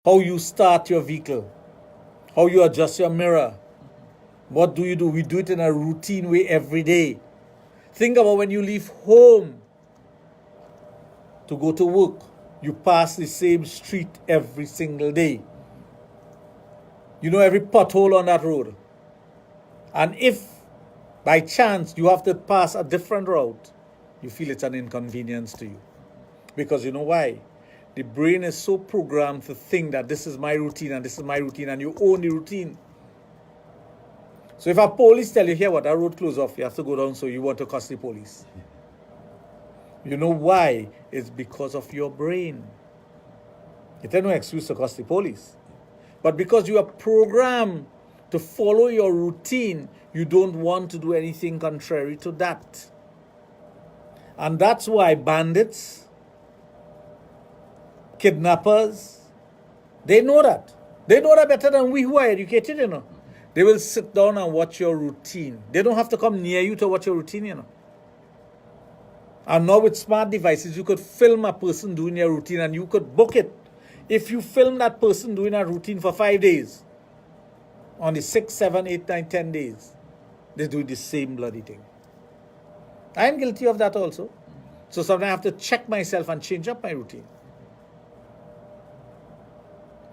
how you start your vehicle, how you adjust your mirror. What do you do? We do it in a routine way every day. Think about when you leave home to go to work. You pass the same street every single day. You know every pothole on that road. And if by chance you have to pass a different route, you feel it's an inconvenience to you. Because you know why? The brain is so programmed to think that this is my routine and this is my routine, and you own the routine. So if a police tell you, here what, that road closed off, you have to go down, so you want to cuss the police. You know why? It's because of your brain. It's no excuse to cuss the police. But because you are programmed to follow your routine, you don't want to do anything contrary to that. And that's why bandits, kidnappers, they know that. They know that better than we who are educated, you know. They will sit down and watch your routine. They don't have to come near you to watch your routine, you know. And now with smart devices, you could film a person doing your routine and you could book it. If you film that person doing a routine for 5 days, on the 6, 7, 8, 9, 10 days, they do the same bloody thing. I'm guilty of that also. So sometimes I have to check myself and change up my routine.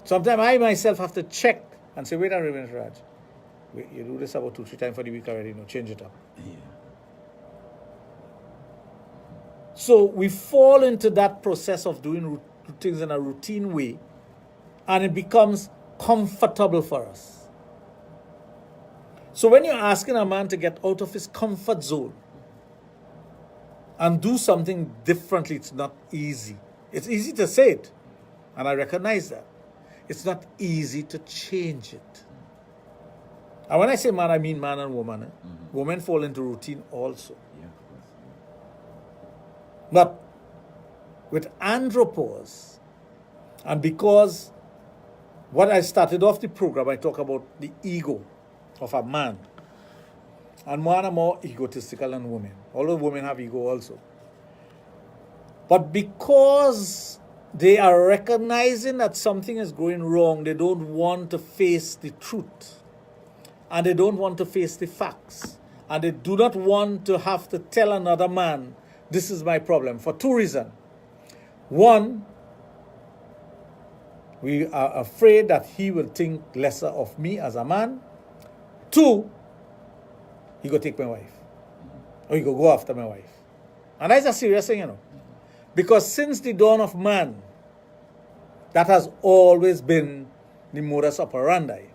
Sometimes I myself have to check and say, wait a minute, Raj. Wait, you do this about 2-3 times for the week already, no, change it up. Yeah. So we fall into that process of doing things in a routine way, and it becomes comfortable for us. So when you're asking a man to get out of his comfort zone and do something differently, it's not easy. It's easy to say it, and I recognize that. It's not easy to change it. And when I say man, I mean man and woman. Mm-hmm. Women fall into routine also. Yeah, of course. But with andropause, and because what I started off the program, I talk about the ego of a man. And men are more egotistical than women, although women have ego also. But because they are recognizing that something is going wrong, they don't want to face the truth. And they don't want to face the facts. And they do not want to have to tell another man, this is my problem, for 2 reasons. One, we are afraid that he will think lesser of me as a man. 2, he go take my wife. Or he go after my wife. And that's a serious thing, you know. Because since the dawn of man, that has always been the modus operandi.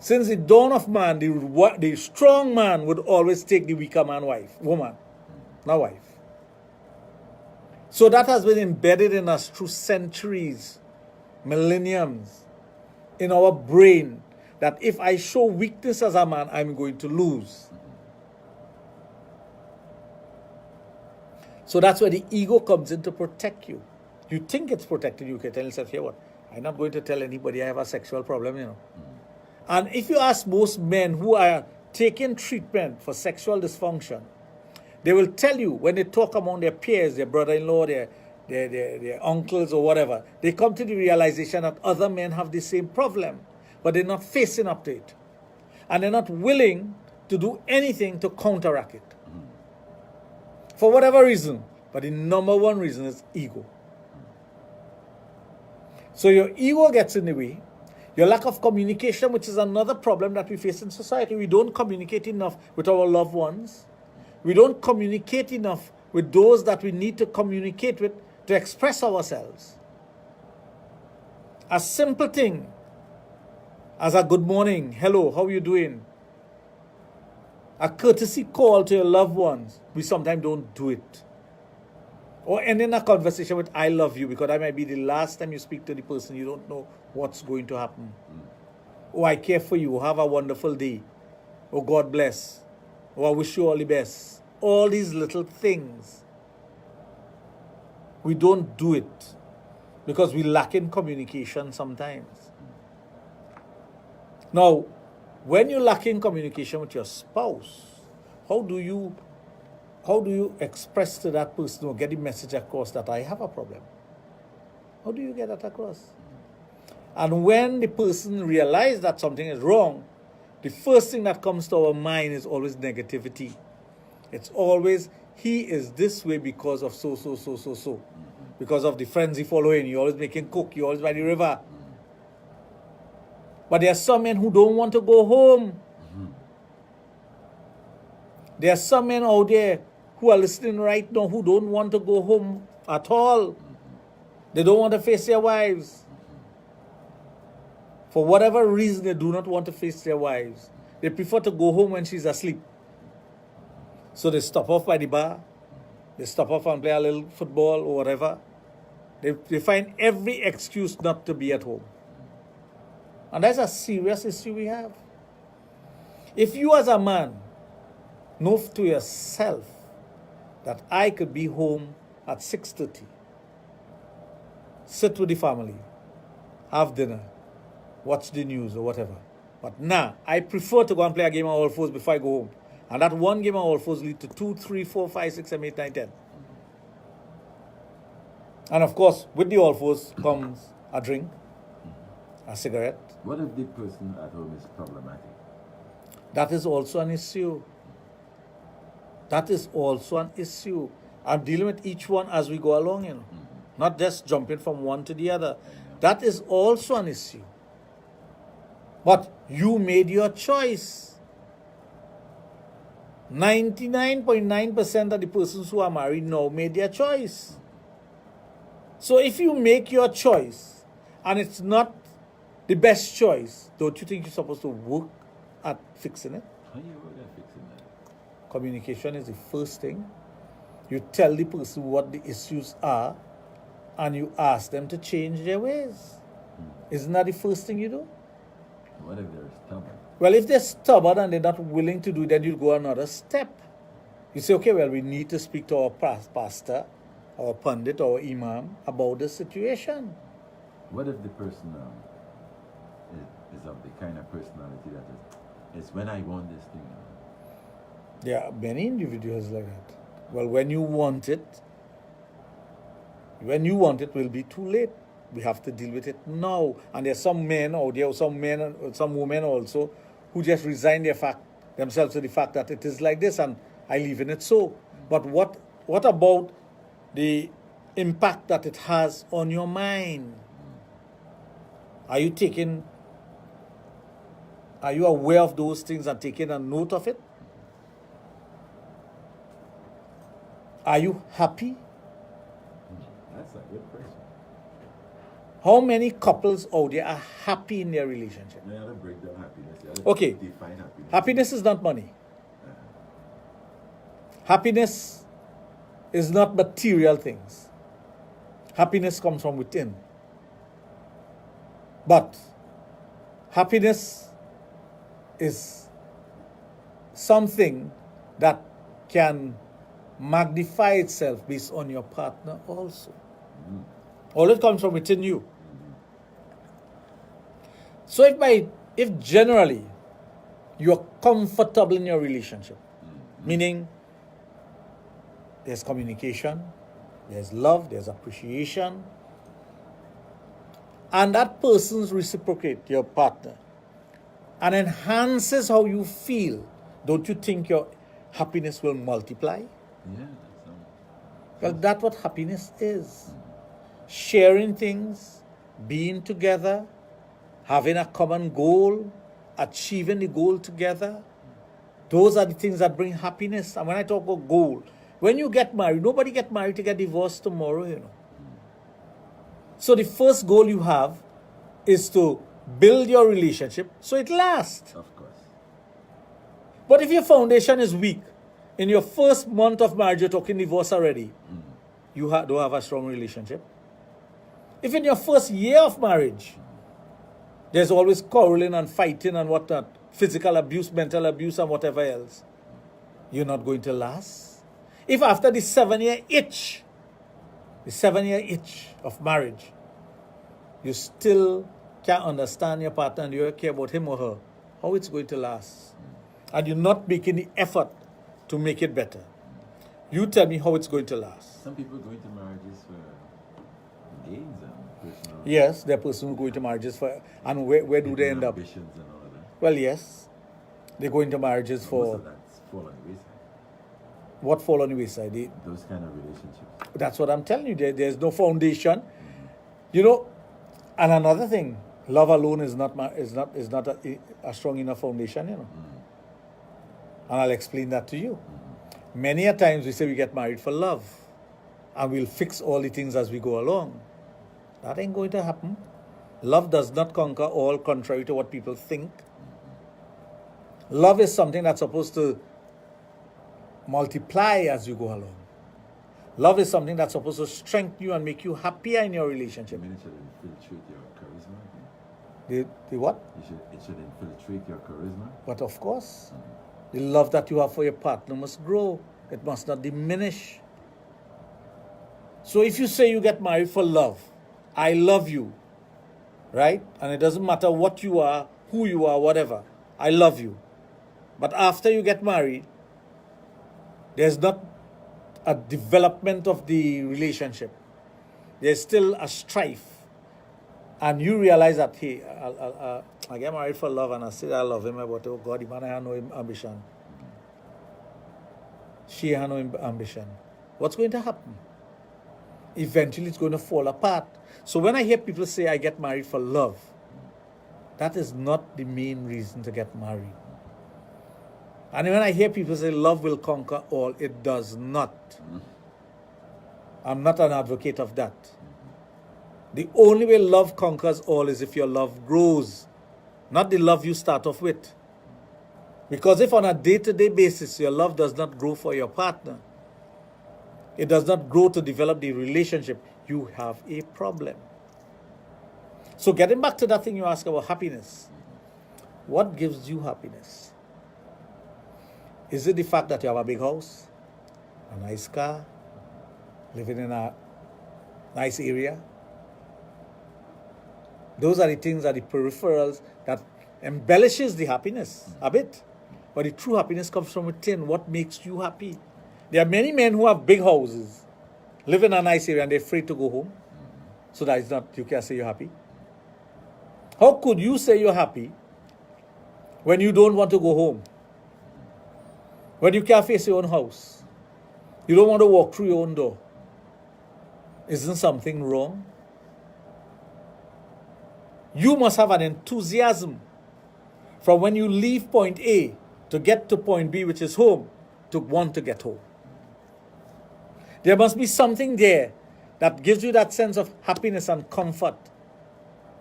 Since the dawn of man, the strong man would always take the weaker man woman, not wife. So that has been embedded in us through centuries, millenniums, in our brain, that if I show weakness as a man, I'm going to lose. So that's where the ego comes in to protect you. You think it's protecting you. You can tell yourself, here what? I'm not going to tell anybody I have a sexual problem, you know. And if you ask most men who are taking treatment for sexual dysfunction, they will tell you when they talk among their peers, their brother-in-law, their uncles or whatever, they come to the realization that other men have the same problem, but they're not facing up to it. And they're not willing to do anything to counteract it. For whatever reason. But the number one reason is ego. So your ego gets in the way. Your lack of communication, which is another problem that we face in society. We don't communicate enough with our loved ones. We don't communicate enough with those that we need to communicate with to express ourselves. A simple thing as a good morning, hello, how are you doing? A courtesy call to your loved ones, we sometimes don't do it. Or ending a conversation with I love you, because that might be the last time you speak to the person. You don't know what's going to happen. Oh, I care for you. Have a wonderful day. Oh, God bless. Oh, I wish you all the best. All these little things. We don't do it because we lack in communication sometimes. Now, when you lack in communication with your spouse, how do you express to that person or get the message across that I have a problem? How do you get that across? And when the person realizes that something is wrong, the first thing that comes to our mind is always negativity. It's always, he is this way because of so. Because of the friends he following. He always making cook. He always by the river. But there are some men who don't want to go home. There are some men out there who are listening right now who don't want to go home at all. They don't want to face their wives. For whatever reason, they do not want to face their wives. They prefer to go home when she's asleep. So they stop off by the bar. They stop off and play a little football or whatever. They find every excuse not to be at home. And that's a serious issue we have. If you as a man know to yourself that I could be home at 6:30, sit with the family, have dinner, watch the news or whatever. But now, I prefer to go and play a game of All Fours before I go home. And that one game of All Fours lead to 2, 3, 4, 5, 6, 7, 8, 9, 10. And of course, with the All Fours comes a drink, a cigarette. What if the person at home is problematic? That is also an issue. That is also an issue. I'm dealing with each one as we go along, not just jumping from one to the other. That is also an issue. But you made your choice. 99.9% of the persons who are married now made their choice. So if you make your choice and it's not the best choice, don't you think you're supposed to work at fixing it? How do you work at fixing that? Communication is the first thing. You tell the person what the issues are and you ask them to change their ways. Isn't that the first thing you do? What if they're stubborn? Well, if they're stubborn and they're not willing to do it, then you'll go another step. You say, okay, well, we need to speak to our pastor, our pundit, our imam about the situation. What if the person is of the kind of personality that is when I want this thing? There are many individuals like that. Well, when you want it will be too late. We have to deal with it now. And there's some men out there, some women also, who just resign themselves to the fact that it is like this and I live in it so. But what about the impact that it has on your mind? Are you aware of those things and taking a note of it? Are you happy? That's a good question. How many couples out there are happy in their relationship? You have to break down happiness. You have to Okay. define happiness. Happiness is not money. Happiness is not material things. Happiness comes from within. But happiness is something that can magnify itself based on your partner also. All it comes from within you. So if generally you're comfortable in your relationship, meaning there's communication, there's love, there's appreciation, and that person's reciprocate, your partner, and enhances how you feel, don't you think your happiness will multiply? Yeah, Well, that's what happiness is. Sharing things, being together, having a common goal, achieving the goal together. Those are the things that bring happiness. And when I talk about goal, when you get married, nobody get married to get divorced tomorrow, So the first goal you have is to build your relationship so it lasts. of course. But if your foundation is weak, in your first month of marriage you're talking divorce already, you don't have a strong relationship. If in your first year of marriage, there's always quarreling and fighting and whatnot, physical abuse, mental abuse and whatever else, you're not going to last. If after the 7-year itch of marriage, you still can't understand your partner and you don't care about him or her, how it's going to last? And you're not making the effort to make it better. You tell me how it's going to last. Some people go into marriages for gains and personal. Yes, there are persons who go into marriages for, and where do they end up? Ambitions and all of that. Well, yes, they go into marriages But for most of that's fall on the wayside. what fall on the wayside. Those kind of relationships. That's what I'm telling you. There's no foundation. You know, and another thing, love alone is not a strong enough foundation. You know, and I'll explain that to you. Many a times we say we get married for love, and we'll fix all the things as we go along. That ain't going to happen. Love does not conquer all, contrary to what people think. Love is something that's supposed to multiply as you go along. Love is something that's supposed to strengthen you and make you happier in your relationship. I mean, it should infiltrate your charisma. The what? It should infiltrate your charisma. But of course, the love that you have for your partner must grow. It must not diminish. So if you say you get married for love, I love you, right? And it doesn't matter what you are, who you are, whatever. I love you. But after you get married, there's not a development of the relationship. There's still a strife. And you realize that, hey, I get married for love and I say I love him, but oh God, the man has no ambition. She has no ambition. What's going to happen? Eventually it's going to fall apart. So when I hear people say I get married for love, that is not the main reason to get married. And when I hear people say love will conquer all, it does not. I'm not an advocate of that. The only way love conquers all is if your love grows, not the love you start off with. Because if on a day-to-day basis your love does not grow for your partner, it does not grow to develop the relationship, you have a problem. So getting back to that thing you asked about happiness, what gives you happiness? Is it the fact that you have a big house, a nice car, living in a nice area? Those are the things, are the peripherals that embellishes the happiness a bit. But the true happiness comes from within. What makes you happy? There are many men who have big houses, live in a nice area, and they're afraid to go home. So that is not, you can't say you're happy. How could you say you're happy when you don't want to go home? When you can't face your own house? You don't want to walk through your own door? Isn't something wrong? You must have an enthusiasm from when you leave point A to get to point B, which is home, to want to get home. There must be something there that gives you that sense of happiness and comfort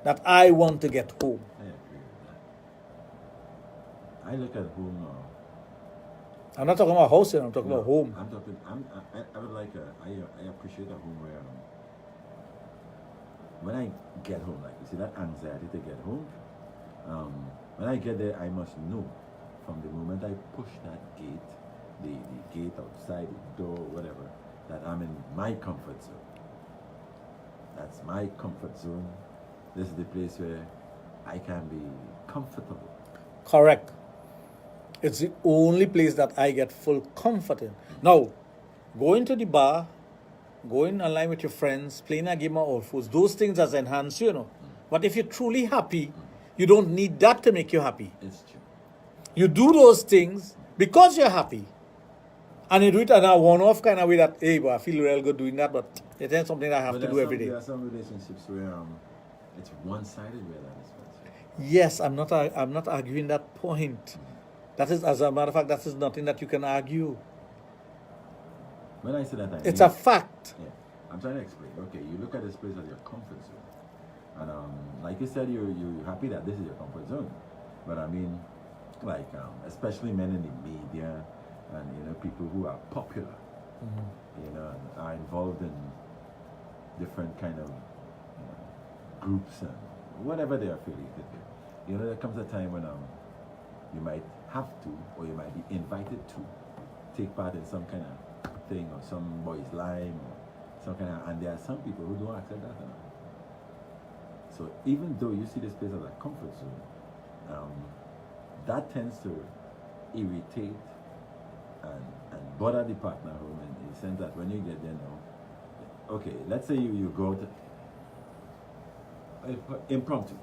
that I want to get home. I agree with that. I look at home now. I'm not talking about house here, I'm talking about home. I would like I appreciate a home where when I get home, like you see that anxiety to get home, when I get there I must know from the moment I push that gate, the gate outside, the door, whatever, that I'm in my comfort zone. That's my comfort zone. This is the place where I can be comfortable. Correct. It's the only place that I get full comfort in. Now, going to the bar, going online with your friends, playing a game of all foods, those things does enhance you, you know. But if you're truly happy, you don't need that to make you happy. It's true. You do those things because you're happy. And you do it in a one-off kind of way that, hey, but I feel real good doing that, but it ain't something that I have to do every day. There are some relationships where it's one-sided where that is possible. Yes, I'm not arguing that point. That is, as a matter of fact, that is nothing that you can argue. When I say that, it's a fact. Yeah, I'm trying to explain. Okay, you look at this place as your comfort zone, and like you said, you're happy that this is your comfort zone. But I mean, like especially men in the media, and people who are popular, and are involved in different kind of groups and whatever they're affiliated with. There comes a time when you might have to, or you might be invited to take part in some kind of thing, or some boys' line, or some kind of, and there are some people who don't accept that. So even though you see this place as a comfort zone, that tends to irritate and bother the partner home, in the sense that when you get there now, okay, let's say you go out impromptu,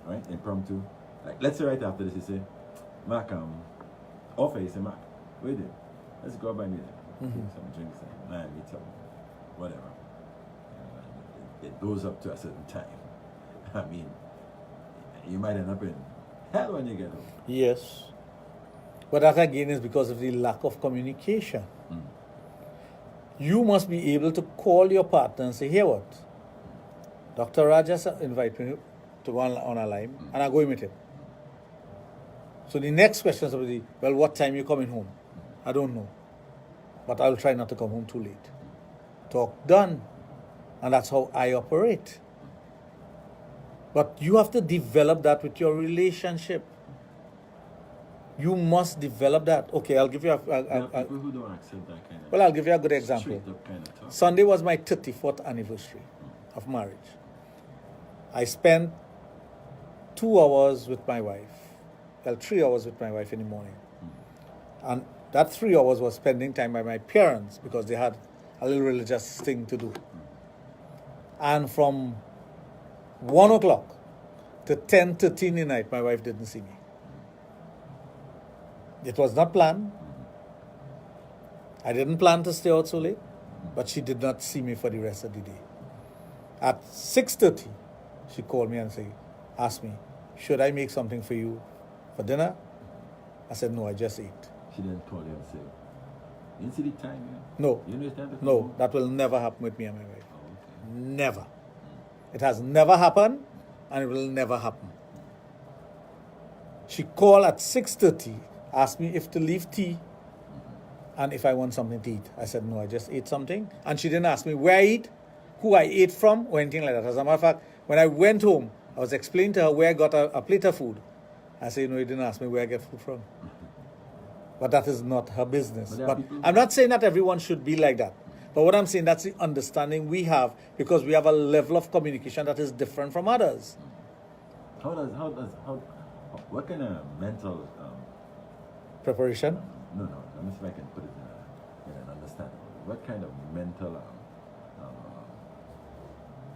right? Impromptu. Like, let's say right after this, you say, Mark, offer, you say, Mark, wait there. Let's go buy me some drinks and meet up, whatever. It goes up to a certain time. I mean, you might end up in hell when you get home. Yes. But that again is because of the lack of communication. You must be able to call your partner and say, here what? Dr. Raj has invited me to go on a line, and I'm going with him. So the next question is going to be, well, what time are you coming home? I don't know. But I'll try not to come home too late. Talk done. And that's how I operate. But you have to develop that with your relationship. You must develop that. Okay, I'll give you people who don't accept that kind of. Well, I'll give you a good example. Kind of talk. Sunday was my 34th anniversary of marriage. I spent 2 hours with my wife. Well, 3 hours with my wife in the morning. And that 3 hours was spending time by my parents because they had a little religious thing to do. And from 1 o'clock to 10:13 in the night, my wife didn't see me. It was not planned. I didn't plan to stay out so late, but she did not see me for the rest of the day. At 6:30, she called me and asked me, should I make something for you for dinner? I said, no, I just ate. She didn't call you and say, you didn't see the time, yeah? No, You know the time? no, that will never happen with me and my wife. Oh, okay. Never. It has never happened, and it will never happen. She called at 6:30, asked me if to leave tea, and if I want something to eat. I said, no, I just ate something. And she didn't ask me where I eat, who I ate from, or anything like that. As a matter of fact, when I went home, I was explaining to her where I got a plate of food. I said, you didn't ask me where I get food from. But that is not her business. But I'm not saying that everyone should be like that. But what I'm saying, that's the understanding we have because we have a level of communication that is different from others. What kind of mental Preparation? no, let me see if I can put it in an understanding. What kind of mental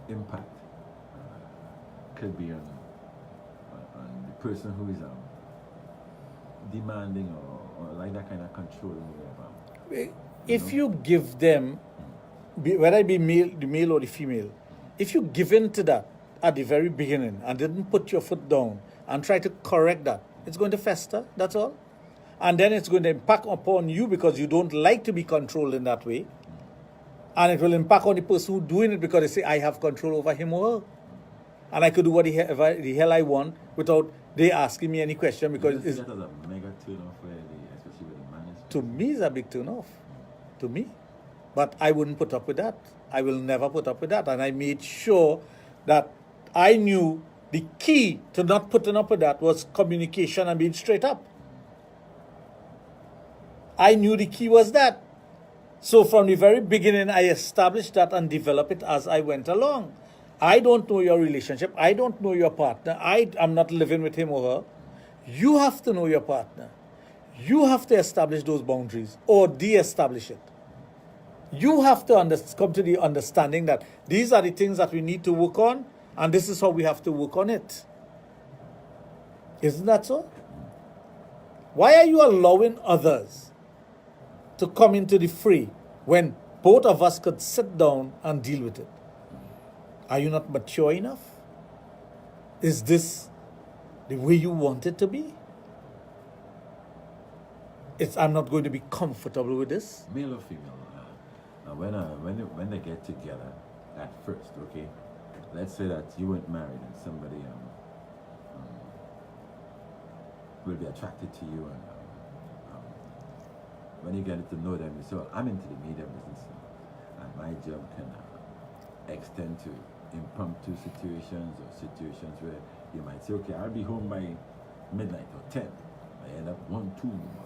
impact could be on the person who is demanding or like that kind of controlling way of If you give them, whether it be the male or the female, if you give in to that at the very beginning and didn't put your foot down and try to correct that, it's going to fester, that's all. And then it's going to impact upon you because you don't like to be controlled in that way. And it will impact on the person who's doing it because they say, I have control over him or her. And I could do whatever the hell I want without they asking me any question because it's... That as a mega turn off, especially with the man. To me, it's a big turn off. To me. But I wouldn't put up with that. I will never put up with that. And I made sure that I knew the key to not putting up with that was communication and being straight up. I knew the key was that. So from the very beginning, I established that and developed it as I went along. I don't know your relationship. I don't know your partner. I am not living with him or her. You have to know your partner. You have to establish those boundaries or de-establish it. You have to come to the understanding that these are the things that we need to work on, and this is how we have to work on it. Isn't that so? Why are you allowing others to come into the fray when both of us could sit down and deal with it? Are you not mature enough? Is this the way you want it to be? I'm not going to be comfortable with this. Male or female? When they get together at first, okay? Let's say that you weren't married and somebody will be attracted to you, and when you get to know them, you say, well, I'm into the media business, and my job can extend to impromptu situations or situations where you might say, okay, I'll be home by midnight or 10. I end up 1, 2 in the morning.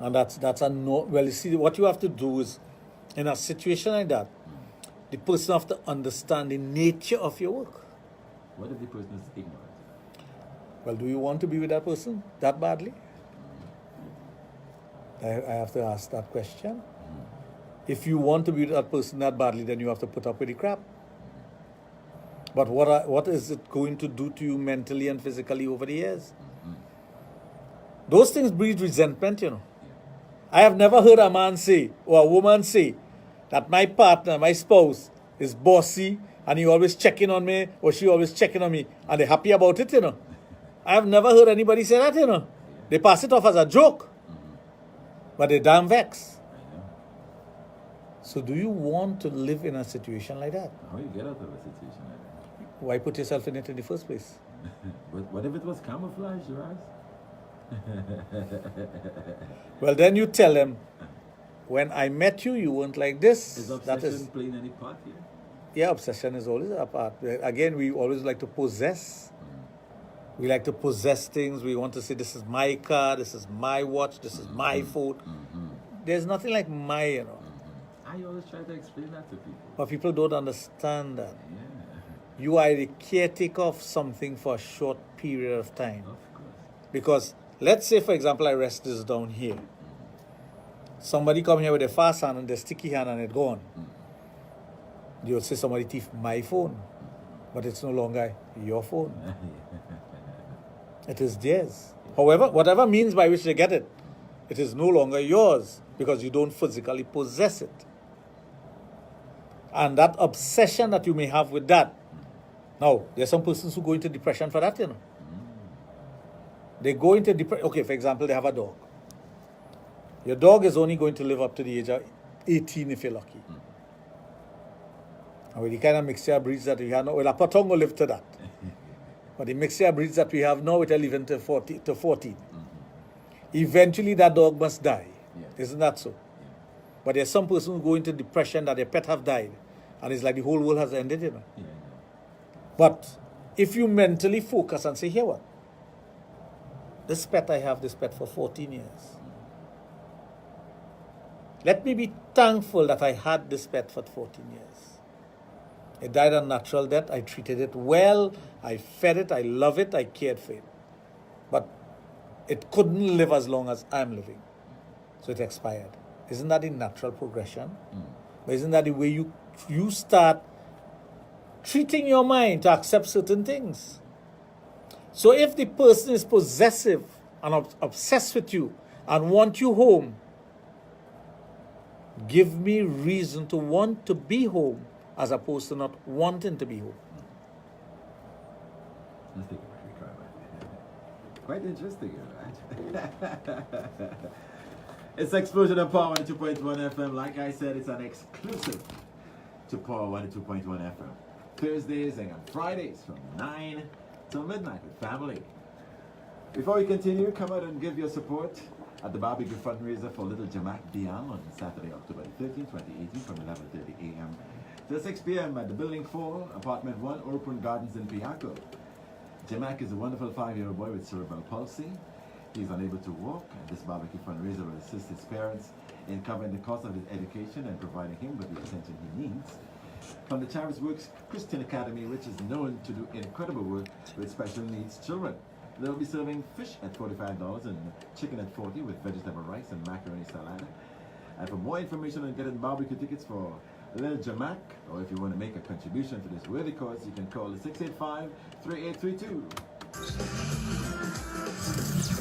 And that's a no. Well, you see, what you have to do is, in a situation like that, the person have to understand the nature of your work. What if the person is ignorant? Well, do you want to be with that person that badly? I have to ask that question. If you want to be with that person that badly, then you have to put up with the crap. But what is it going to do to you mentally and physically over the years? Those things breed resentment, you know. I have never heard a man say or a woman say that my partner, my spouse, is bossy and he always checking on me or she always checking on me and they're happy about it, you know. I have never heard anybody say that, you know. They pass it off as a joke, but they're damn vexed. So do you want to live in a situation like that? How you get out of a situation like that? Why put yourself in it in the first place? But what if it was camouflage, Raj? Well, then you tell them, when I met you, you weren't like this. Is obsession playing any part here? Yeah, obsession is always a part. Again, we always like to possess. We like to possess things. We want to say, this is my car, this is my watch, this is my phone. There's nothing like my, you know. I always try to explain that to people. But people don't understand that. Yeah. You are the caretaker of something for a short period of time. Of course. Because let's say, for example, I rest this down here. Somebody come here with a fast hand and the sticky hand and it's gone. You'll say somebody thief my phone. But it's no longer your phone. It is theirs. However, whatever means by which they get it, it is no longer yours because you don't physically possess it. And that obsession that you may have with that. Now, there are some persons who go into depression for that, you know. They go into depression. Okay, for example, they have a dog. Your dog is only going to live up to the age of 18 if you're lucky. And with the kind of mixture breeds that we have now, well, a patong will live to that. But the mixture breeds that we have now, it will live into 14. Eventually, that dog must die. Isn't that so? But there's some person who go into depression that their pet have died. And it's like the whole world has ended, you know. But if you mentally focus and say, here what? This pet, I have this pet for 14 years. Let me be thankful that I had this pet for 14 years. It died a natural death. I treated it well. I fed it. I love it. I cared for it. But it couldn't live as long as I'm living. So it expired. Isn't that the natural progression? But isn't that the way you start treating your mind to accept certain things? So if the person is possessive and obsessed with you and want you home, give me reason to want to be home as opposed to not wanting to be home. Let's take a quick try back. Quite interesting, right? It's Explosion on Power 102.1 FM. Like I said, it's an exclusive to Power 102.1 FM. Thursdays and Fridays from 9 till midnight with family. Before we continue, come out and give your support at the barbecue fundraiser for Little Jamak Dial on Saturday, October 13, 2018 from 11:30 a.m. to 6 p.m. at the Building 4, Apartment 1, Open Gardens in Piaco. Jamak is a wonderful 5-year-old boy with cerebral palsy. He is unable to walk, and this barbecue fundraiser will assist his parents in covering the cost of his education and providing him with the attention he needs. From the Charis Works Christian Academy, which is known to do incredible work with special needs children. They will be serving fish at $45 and chicken at $40 with vegetable rice and macaroni salad. And for more information on getting barbecue tickets for Little Jamak, or if you want to make a contribution to this worthy cause, you can call 685-3832.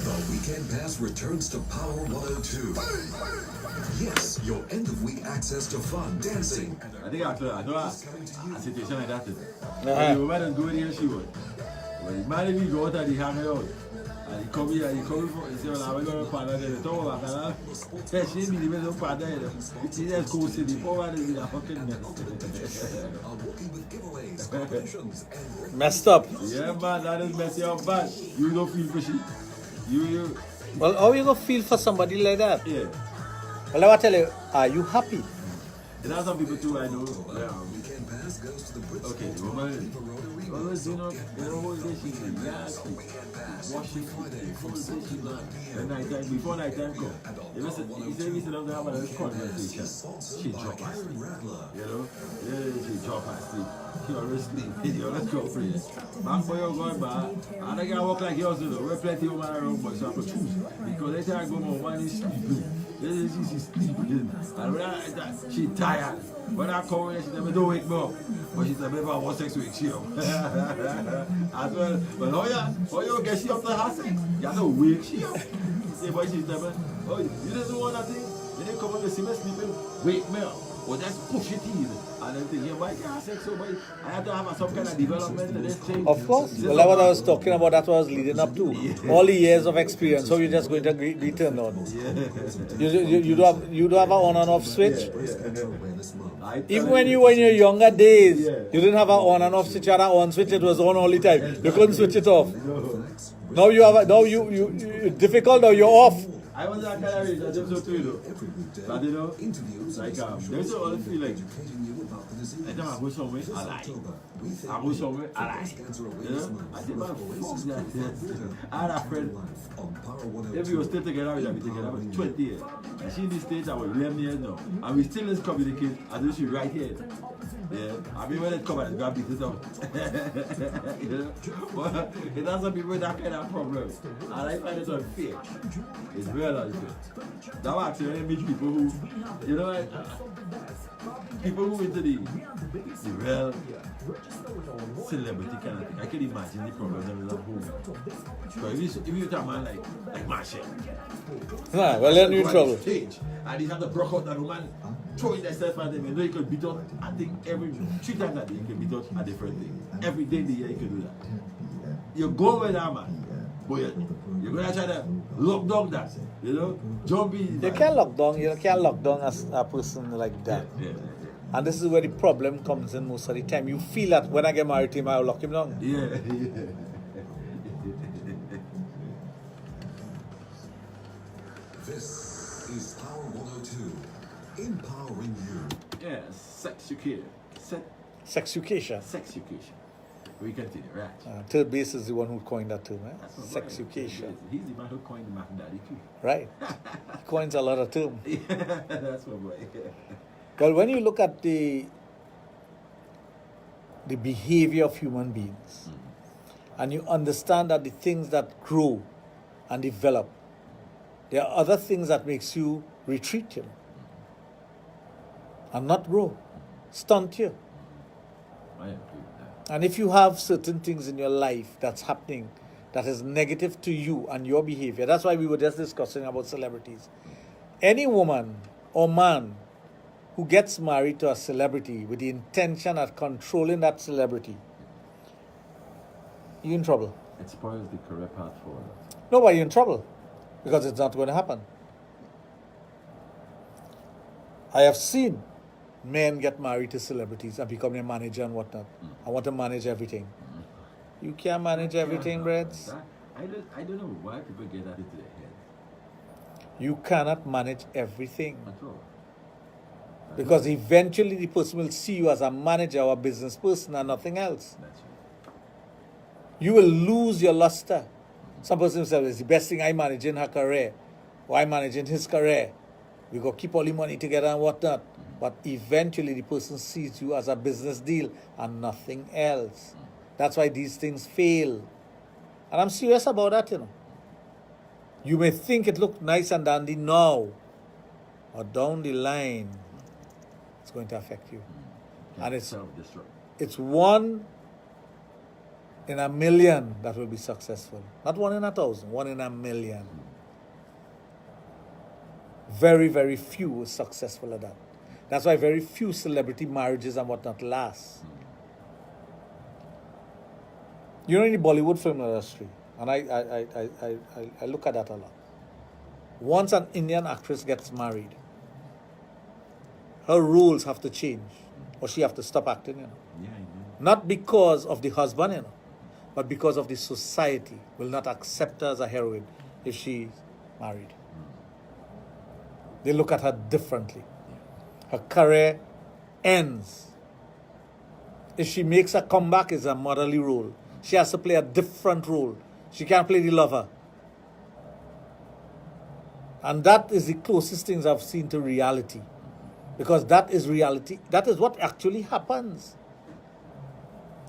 The Weekend Pass returns to Power 102. Yes, your end-of-week access to fun, dancing. I think I know a situation like that. The woman is going here, she would. When the man will go out and he hang out. And he come here, he come for, he say, well, I'm going to partner there. The top of that, yeah, she be the best partner there. She just goes to the poor man is in a fucking mess. Messed up. Yeah, man, that is messy up bad. You don't feel fishy. You. Well, how you going to feel for somebody like that? Yeah. Well, I want to tell you, are you happy? There are some people too I know. Okay, the woman always, you know, she's nasty. Washing the nighttime, before nighttime come. You say we sit down to have a conversation. She drop her sleep. You know? Yeah, she drop her sleep. He always sleep. He always go free. Man for your going back. And I can walk like yours, you know. We're plenty of my own boys, so I could choose. Because every time I go, my woman is sleeping. She's sleeping. And when she tired. When I come in, she never don't wake me up. But she said, maybe I want sex with you. As well. But oh, you get she up to her sex. You have to wake she up. Say, boy, she said, oh, you didn't want that thing? Then they come on, you see me sleeping, wake me up. Or just push it in. And then think, yeah, boy, I can't sex, so boy, I have to have some kind of development and this change. Of course. Well, that's what I was talking about. That's what I was leading up to. Yeah. All the years of experience. So you're just going to be turned on. Yeah. You don't have an on and off switch. Yeah. Even when you were in your younger days, you didn't have an on and off switch. You had an on switch. It was on all the time. You couldn't switch it off. Now you have. Now you difficult. Now you're off. I was that kind of age, I just so too, you know. But you know, like, there's a other feeling. I don't have to go somewhere, I lie. I go somewhere, I lie. You know? I think, man, fuck that. I had a friend. If we were still together, we'd be together for 20 years. And she in this stage, I was 11 years now. And we still just communicate as if she's right here. Yeah, I mean, when it comes, it's going to beat it out. You know? But it has some people with that kind of problem. And I find it unfair. It's real unfair. Now, actually, when I meet people who, you know, people who into the real celebrity kind of thing, I can imagine the problems that we have home. So if you tell a man like Marshall, nah, well, then you're in trouble. Stage, and he's have to broke out that woman, throwing themselves at him. You know, he could beat out, I think, every 3 times a day, he could beat out a different thing. Every day in the year, he could do that. You go with that man, but you're going to try to lock down that, you know, jumping. You can't lock down as a person like that. Yeah. And this is where the problem comes in most of the time. You feel that when I get married to him, I'll lock him down. Yeah. This is Power 102, empowering you. Yeah, sexucation. Sexucation. Sexucation. We continue, right? Third base is the one who coined that term, eh? That's Sexucation. He's the man who coined the Mac Daddy too. Right. He coins a lot of terms. Yeah, that's my boy. Well, when you look at the behavior of human beings, and you understand that the things that grow and develop, there are other things that makes you retreat, you know, and not grow, stunt you. I agree with that. And if you have certain things in your life that's happening that is negative to you and your behavior, that's why we were just discussing about celebrities. Any woman or man who gets married to a celebrity with the intention of controlling that celebrity, you're in trouble. It spoils the career path forward. No, but you're in trouble because it's not going to happen. I have seen men get married to celebrities and become their manager and whatnot. I want to manage everything. You can't manage everything, Breds. I don't know why people get that into their head. You cannot manage everything. At all. Because eventually the person will see you as a manager or a business person and nothing else. That's right. You will lose your luster. Some person will say, it's the best thing I manage in her career, or I manage in his career. We go keep all the money together and whatnot. But eventually the person sees you as a business deal and nothing else. That's why these things fail. And I'm serious about that, you know. You may think it looked nice and dandy now, or down the line, it's going to affect you. And it's 1 in a million that will be successful. Not 1 in 1,000, 1 in a million. Very, very few is successful at that. That's why very few celebrity marriages and whatnot last. You know, in the Bollywood film industry, and I look at that a lot. Once an Indian actress gets married, her rules have to change, or she have to stop acting, you know. Yeah, I know. Not because of the husband, you know, but because of the society will not accept her as a heroine if she's married. They look at her differently. Her career ends. If she makes a comeback, it's a motherly role. She has to play a different role. She can't play the lover. And that is the closest things I've seen to reality. Because that is reality. That is what actually happens.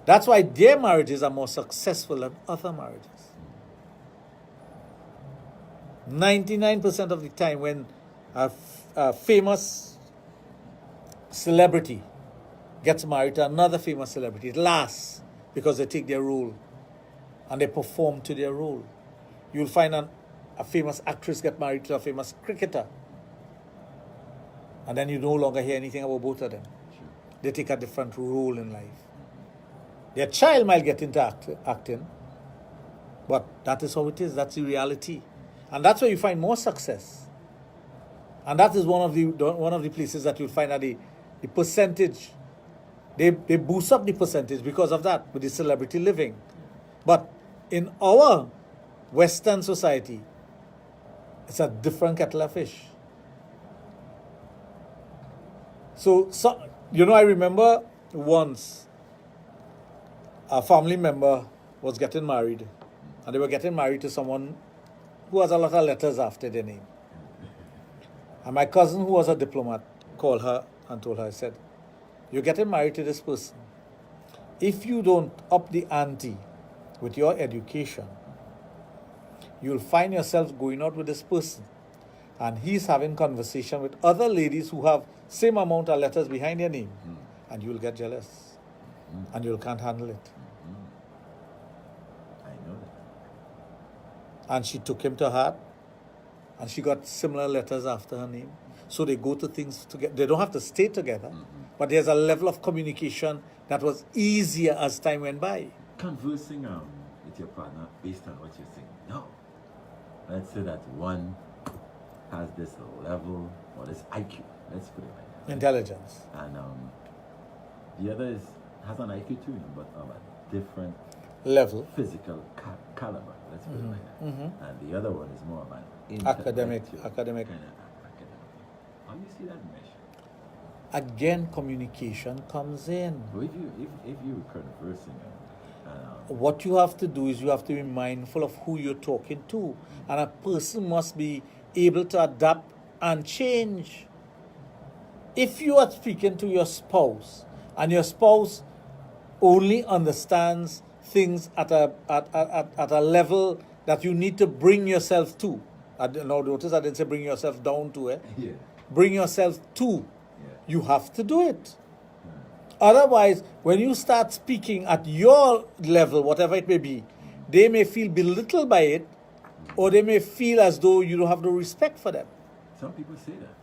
That's why their marriages are more successful than other marriages. 99% of the time when a famous celebrity gets married to another famous celebrity, it lasts because they take their role and they perform to their role. You'll find a famous actress get married to a famous cricketer, and then you no longer hear anything about both of them. Sure. They take a different role in life. Their child might get into acting, but that is how it is. That's the reality. And that's where you find more success. And that is one of the places that you'll find that the percentage, they boost up the percentage because of that, with the celebrity living. But in our Western society, it's a different kettle of fish. So I remember once a family member was getting married, and they were getting married to someone who has a lot of letters after their name. And my cousin, who was a diplomat, called her and told her, I said, you're getting married to this person. If you don't up the ante with your education, you'll find yourself going out with this person, and he's having conversation with other ladies who have same amount of letters behind their name, and you'll get jealous, and you can't handle it. I know that. And she took him to heart, and she got similar letters after her name. So they go to things together. They don't have to stay together, but there's a level of communication that was easier as time went by. Conversing with your partner based on what you're saying. No. Let's say that one has this level or this IQ. Let's put it like that. Intelligence. And the other has an IQ too, but of a different Level. physical caliber. Let's put it like that. And the other one is more of an Academic. kind of academic. How do you see that mesh? Again, communication comes in. So if you conversing What you have to do is you have to be mindful of who you're talking to. And a person must be able to adapt and change. If you are speaking to your spouse, and your spouse only understands things at a level that you need to bring yourself to. Now notice I didn't say bring yourself down to it. Yeah. Bring yourself to. Yeah. You have to do it. Otherwise, when you start speaking at your level, whatever it may be, they may feel belittled by it, or they may feel as though you don't have no respect for them. Some people say that.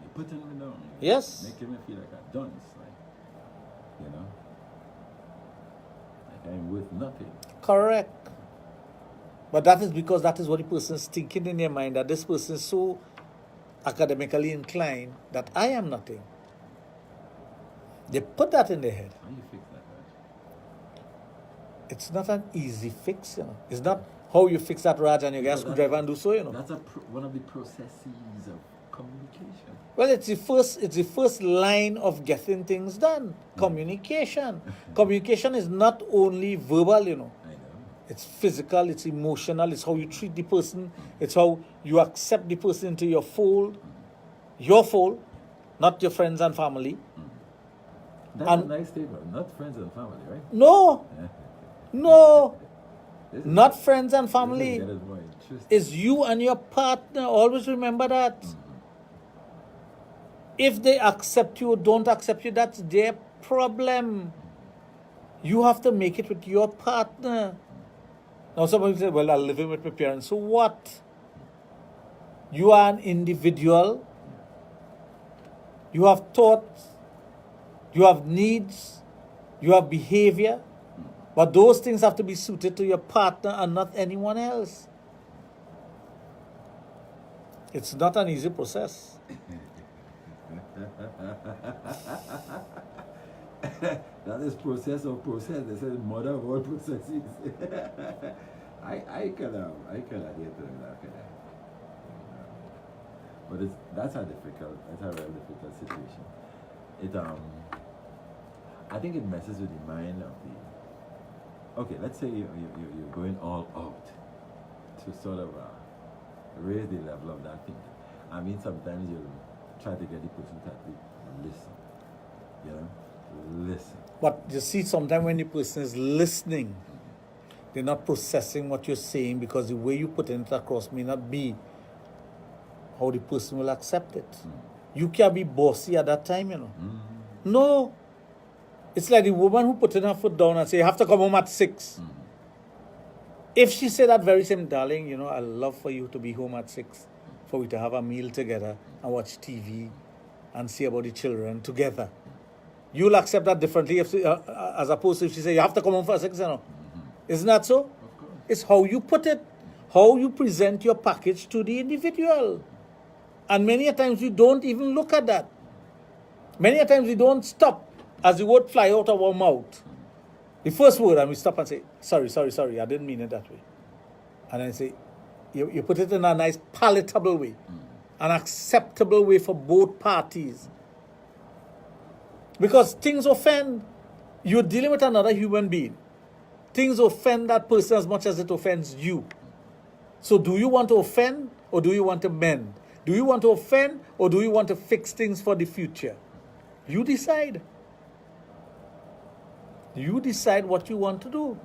You put them down. Yes. Make them feel like a dunce. Like I'm worth nothing. Correct. But that is because that is what the person is thinking in their mind, that this person is so academically inclined that I am nothing. They put that in their head. How do you fix that, Raj? It's not an easy fix, It's not how you fix that, Raj, and you get a screwdriver and do so, That's one of the processes of communication. Well, it's the first line of getting things done. Communication. Communication is not only verbal, I know. It's physical, it's emotional, it's how you treat the person, it's how you accept the person into your fold, not your friends and family. That's a nice statement. Not friends and family, right? No, not friends and This family. is more interesting. It's you and your partner. Always remember that. If they accept you or don't accept you, that's their problem. You have to make it with your partner. Now somebody say, well, I'm living with my parents. So what? You are an individual. You have thoughts. You have needs. You have behavior. But those things have to be suited to your partner and not anyone else. It's not an easy process. That is process of process. They say mother of all processes. I can adhere to that. But that's a very difficult situation. I think it messes with the mind of the. Okay, let's say you're going all out to sort of raise the level of that thinking. I mean, sometimes you'll try to get the person to listen, listen. But you see, sometimes when the person is listening, they're not processing what you're saying because the way you put it across may not be how the person will accept it. You can't be bossy at that time, you know. No. It's like the woman who put her foot down and say, you have to come home at 6. If she said that very same, darling, you know, I'd love for you to be home at 6, for we to have a meal together and watch TV and see about the children together. You'll accept that differently if, as opposed to if she say, you have to come home for 6, you know. Isn't that so? It's how you put it, how you present your package to the individual. And many a times we don't even look at that. Many a times we don't stop as the word fly out of our mouth. The first word, and we stop and say, sorry, I didn't mean it that way. And then say, you put it in a nice palatable way, an acceptable way for both parties. Because things offend. You're dealing with another human being. Things offend that person as much as it offends you. So do you want to offend or do you want to mend? Do you want to offend or do you want to fix things for the future? You decide. You decide what you want to do.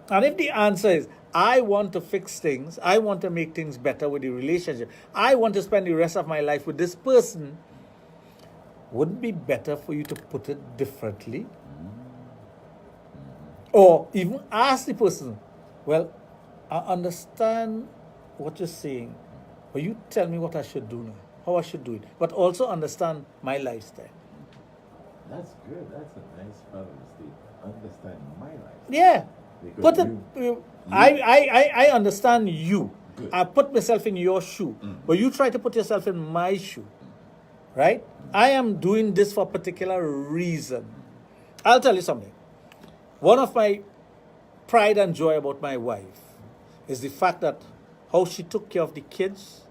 And if the answer is, I want to fix things, I want to make things better with the relationship, I want to spend the rest of my life with this person, wouldn't it be better for you to put it differently? Or even ask the person, well, I understand what you're saying, but you tell me what I should do now, how I should do it, but also understand my lifestyle. That's good. That's a nice part of the statement. Understand my life. Yeah. Because I understand you. Good. I put myself in your shoe, but you try to put yourself in my shoe, right? I am doing this for a particular reason. I'll tell you something. One of my pride and joy about my wife is the fact that how she took care of the kids,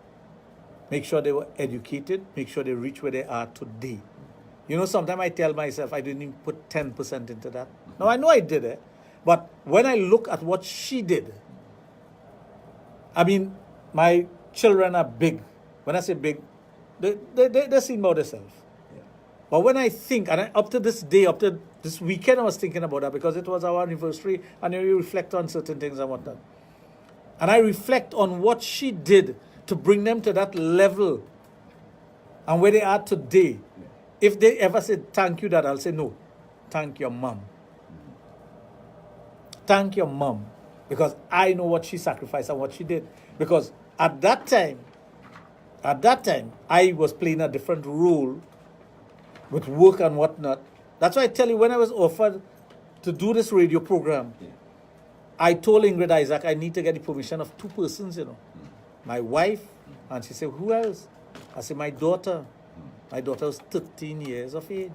make sure they were educated, make sure they reach where they are today. You know, sometimes I tell myself I didn't even put 10% into that. Now, I know I did it, but when I look at what she did, I mean, my children are big. When I say big, they seem about themselves. Yeah. But when I think, and up to this day, up to this weekend, I was thinking about that because it was our anniversary, and you reflect on certain things and whatnot. And I reflect on what she did to bring them to that level and where they are today. Yeah. If they ever say thank you, Dad, I'll say no. Thank your mom. Thank your mom. Because I know what she sacrificed and what she did. Because at that time, I was playing a different role with work and whatnot. That's why I tell you, when I was offered to do this radio program, I told Ingrid Isaac, I need to get the permission of 2 persons, you know. My wife, and she said, who else? I said, my daughter. My daughter was 13 years of age.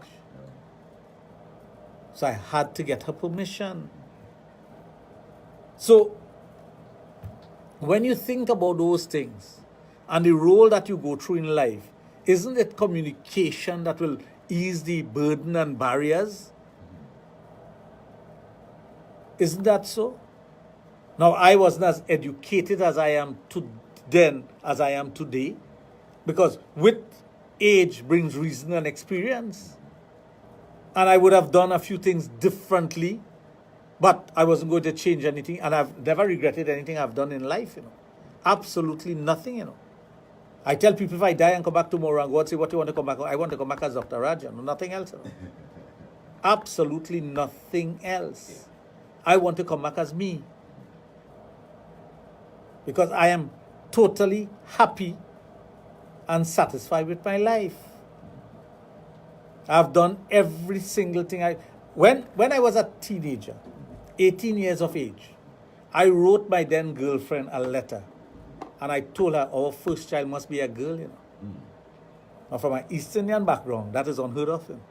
So I had to get her permission. So, when you think about those things and the role that you go through in life, isn't it communication that will ease the burden and barriers? Isn't that so? Now, I wasn't as educated as I am then as I am today, because with age brings reason and experience. And I would have done a few things differently, but I wasn't going to change anything, and I've never regretted anything I've done in life, you know. Absolutely nothing, you know. I tell people if I die and come back tomorrow and God say, what do you want to come back? I want to come back as Dr. Raj, you know, nothing else. You know. Absolutely nothing else. I want to come back as me. Because I am totally happy and satisfied with my life. I've done every single thing. When I was a teenager, 18 years of age, I wrote my then girlfriend a letter. And I told her our first child must be a girl, you know. Now, from an East Indian background, that is unheard of. You know.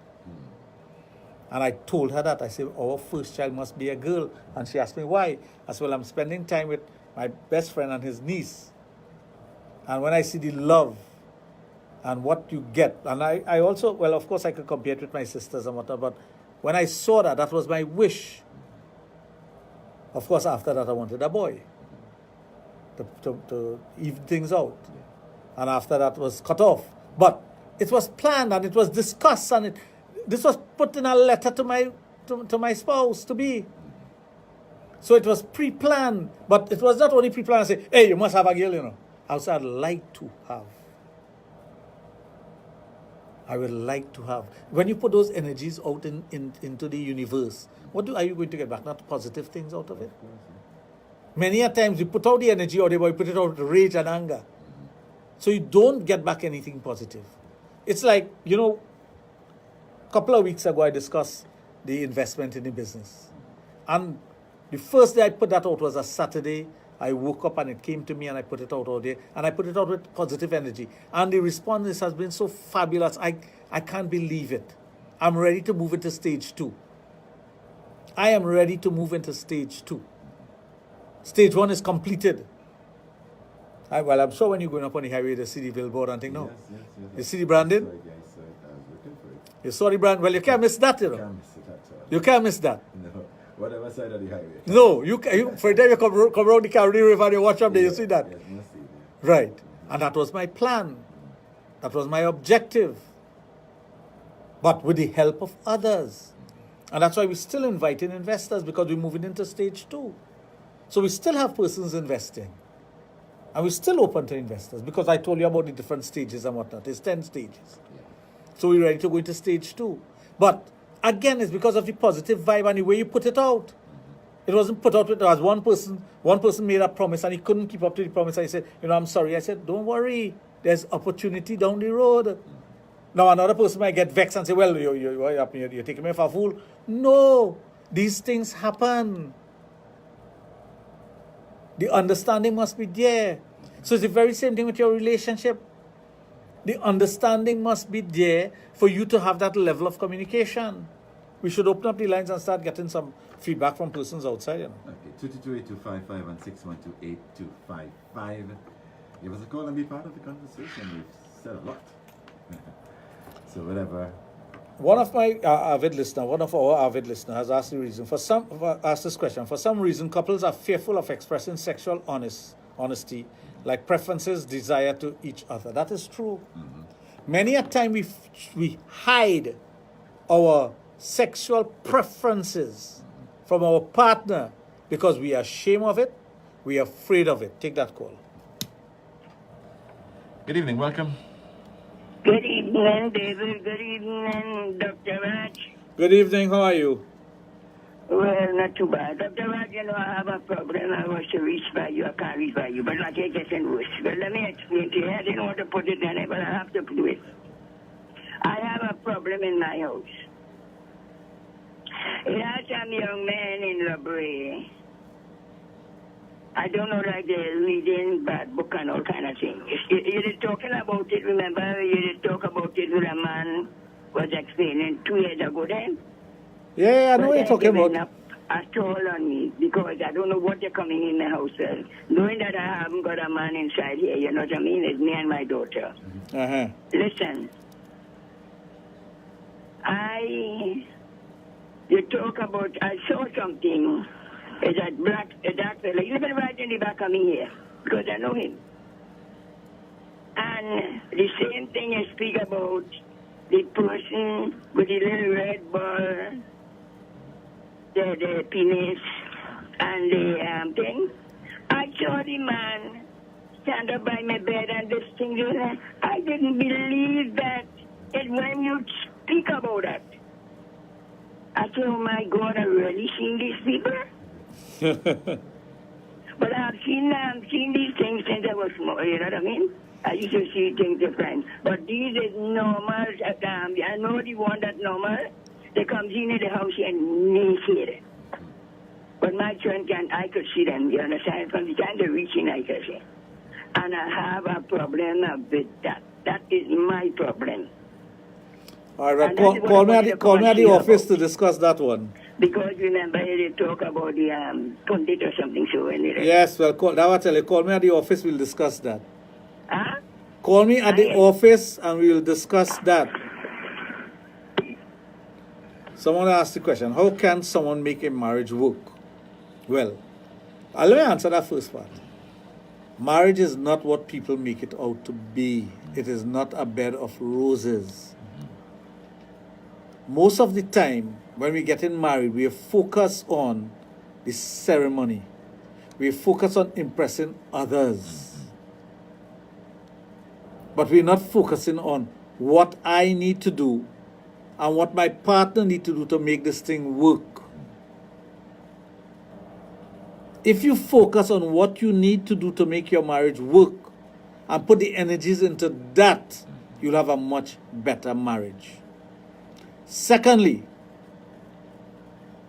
And I told her that. I said, our first child must be a girl. And she asked me why. I said, well, I'm spending time with my best friend and his niece. And when I see the love and what you get, and I also, well, of course, I could compare it with my sisters and whatnot, but when I saw that, that was my wish. Of course, after that, I wanted a boy to even things out. And after that was cut off. But it was planned and it was discussed, and this was put in a letter to my spouse to be. So it was pre-planned, but it was not only pre-planned. I say, hey, you must have a girl, you know. I would like to have. I would like to have. When you put those energies out into the universe, are you going to get back? Not positive things out of it. Many a times you put out the energy out there, but you put it out with rage and anger. So you don't get back anything positive. It's like, you know, a couple of weeks ago I discussed the investment in the business. And the first day I put that out was a Saturday. I woke up and it came to me and I put it out all day. And I put it out with positive energy. And the response has been so fabulous. I can't believe it. I'm ready to move into stage 2. I am ready to move into stage 2. Stage 1 is completed. Well, I'm sure when you're going up on the highway, the city billboard and thing, no? Yes. You see the branding? I was looking for it. You saw the brand? Well, you can't miss that, you know. Can't miss it at all. You can't miss that. No. Whatever side of the highway. No, for the time you come around the Caribbean River and you watch up there, you see that. Yes, must see that. Right. And that was my plan. That was my objective. But with the help of others. And that's why we're still inviting investors, because we're moving into stage 2. So we still have persons investing. And we're still open to investors, because I told you about the different stages and whatnot. There's 10 stages. Yeah. So we're ready to go into stage 2. But again, it's because of the positive vibe and the way you put it out. It wasn't put out with as one person made a promise and he couldn't keep up to the promise. And he said, you know, I'm sorry. I said, don't worry. There's opportunity down the road. Now another person might get vexed and say, well, you're taking me for a fool. No, these things happen. The understanding must be there. So it's the very same thing with your relationship. The understanding must be there for you to have that level of communication. We should open up the lines and start getting some feedback from persons outside, you know. Okay, 222-8255 and 612-8255. Give us a call and be part of the conversation. We've said a lot. So whatever. One of our avid listeners has asked the reason asked this question. For some reason, couples are fearful of expressing sexual honesty, like preferences, desire to each other. That is true. Mm-hmm. Many a time we hide our sexual preferences from our partner because we are ashamed of it, we are afraid of it. Take that call. Good evening, welcome. Good evening, David. Good evening, Dr. Raj. Good evening, how are you? Well, not too bad. Dr. Raj, you know, I have a problem. I was to reach by you. I can't reach by you, but I can't get in worse. But let me explain to you. I didn't want to put it in it, but I have to do it. I have a problem in my house. It has some young man in La Brea. I don't know, like they're reading bad book and all kind of things. You were talking about it, remember? You did talk about it with a man was explaining 2 years ago then? Yeah, I know what you're talking about. Up at all on me, because I don't know what they're coming in my house with. Knowing that I haven't got a man inside here, you know what I mean? It's me and my daughter. Uh-huh. Listen, you talk about, I saw something. It's a dark fella. He's been right in the back of me here, because I know him. And the same thing you speak about, the person with the little red ball, the penis, and the thing. I saw the man stand up by my bed and this thing. I didn't believe that. And when you speak about that, I said, oh my God, I've really seen these people. But I've seen these things since I was small, you know what I mean? I used to see things different. But these is normal. I know the one that's normal. They come in the house and they see it. But my children I could see them, you understand? From the time they're reaching, I could see. And I have a problem with that. That is my problem. All right, call me at the office to discuss that one. Because remember, they talk about the pundit or something. So anyway. Yes, well, call me at the office, we'll discuss that. Huh? Call me at the office and we will discuss that. Someone asked the question, how can someone make a marriage work? Well, let me answer that first part. Marriage is not what people make it out to be. It is not a bed of roses. most of the time when we're getting married, we are focused on the ceremony. We focus on impressing others. But we're not focusing on what I need to do and what my partner need to do to make this thing work. If you focus on what you need to do to make your marriage work and put the energies into that, you'll have a much better marriage. Secondly,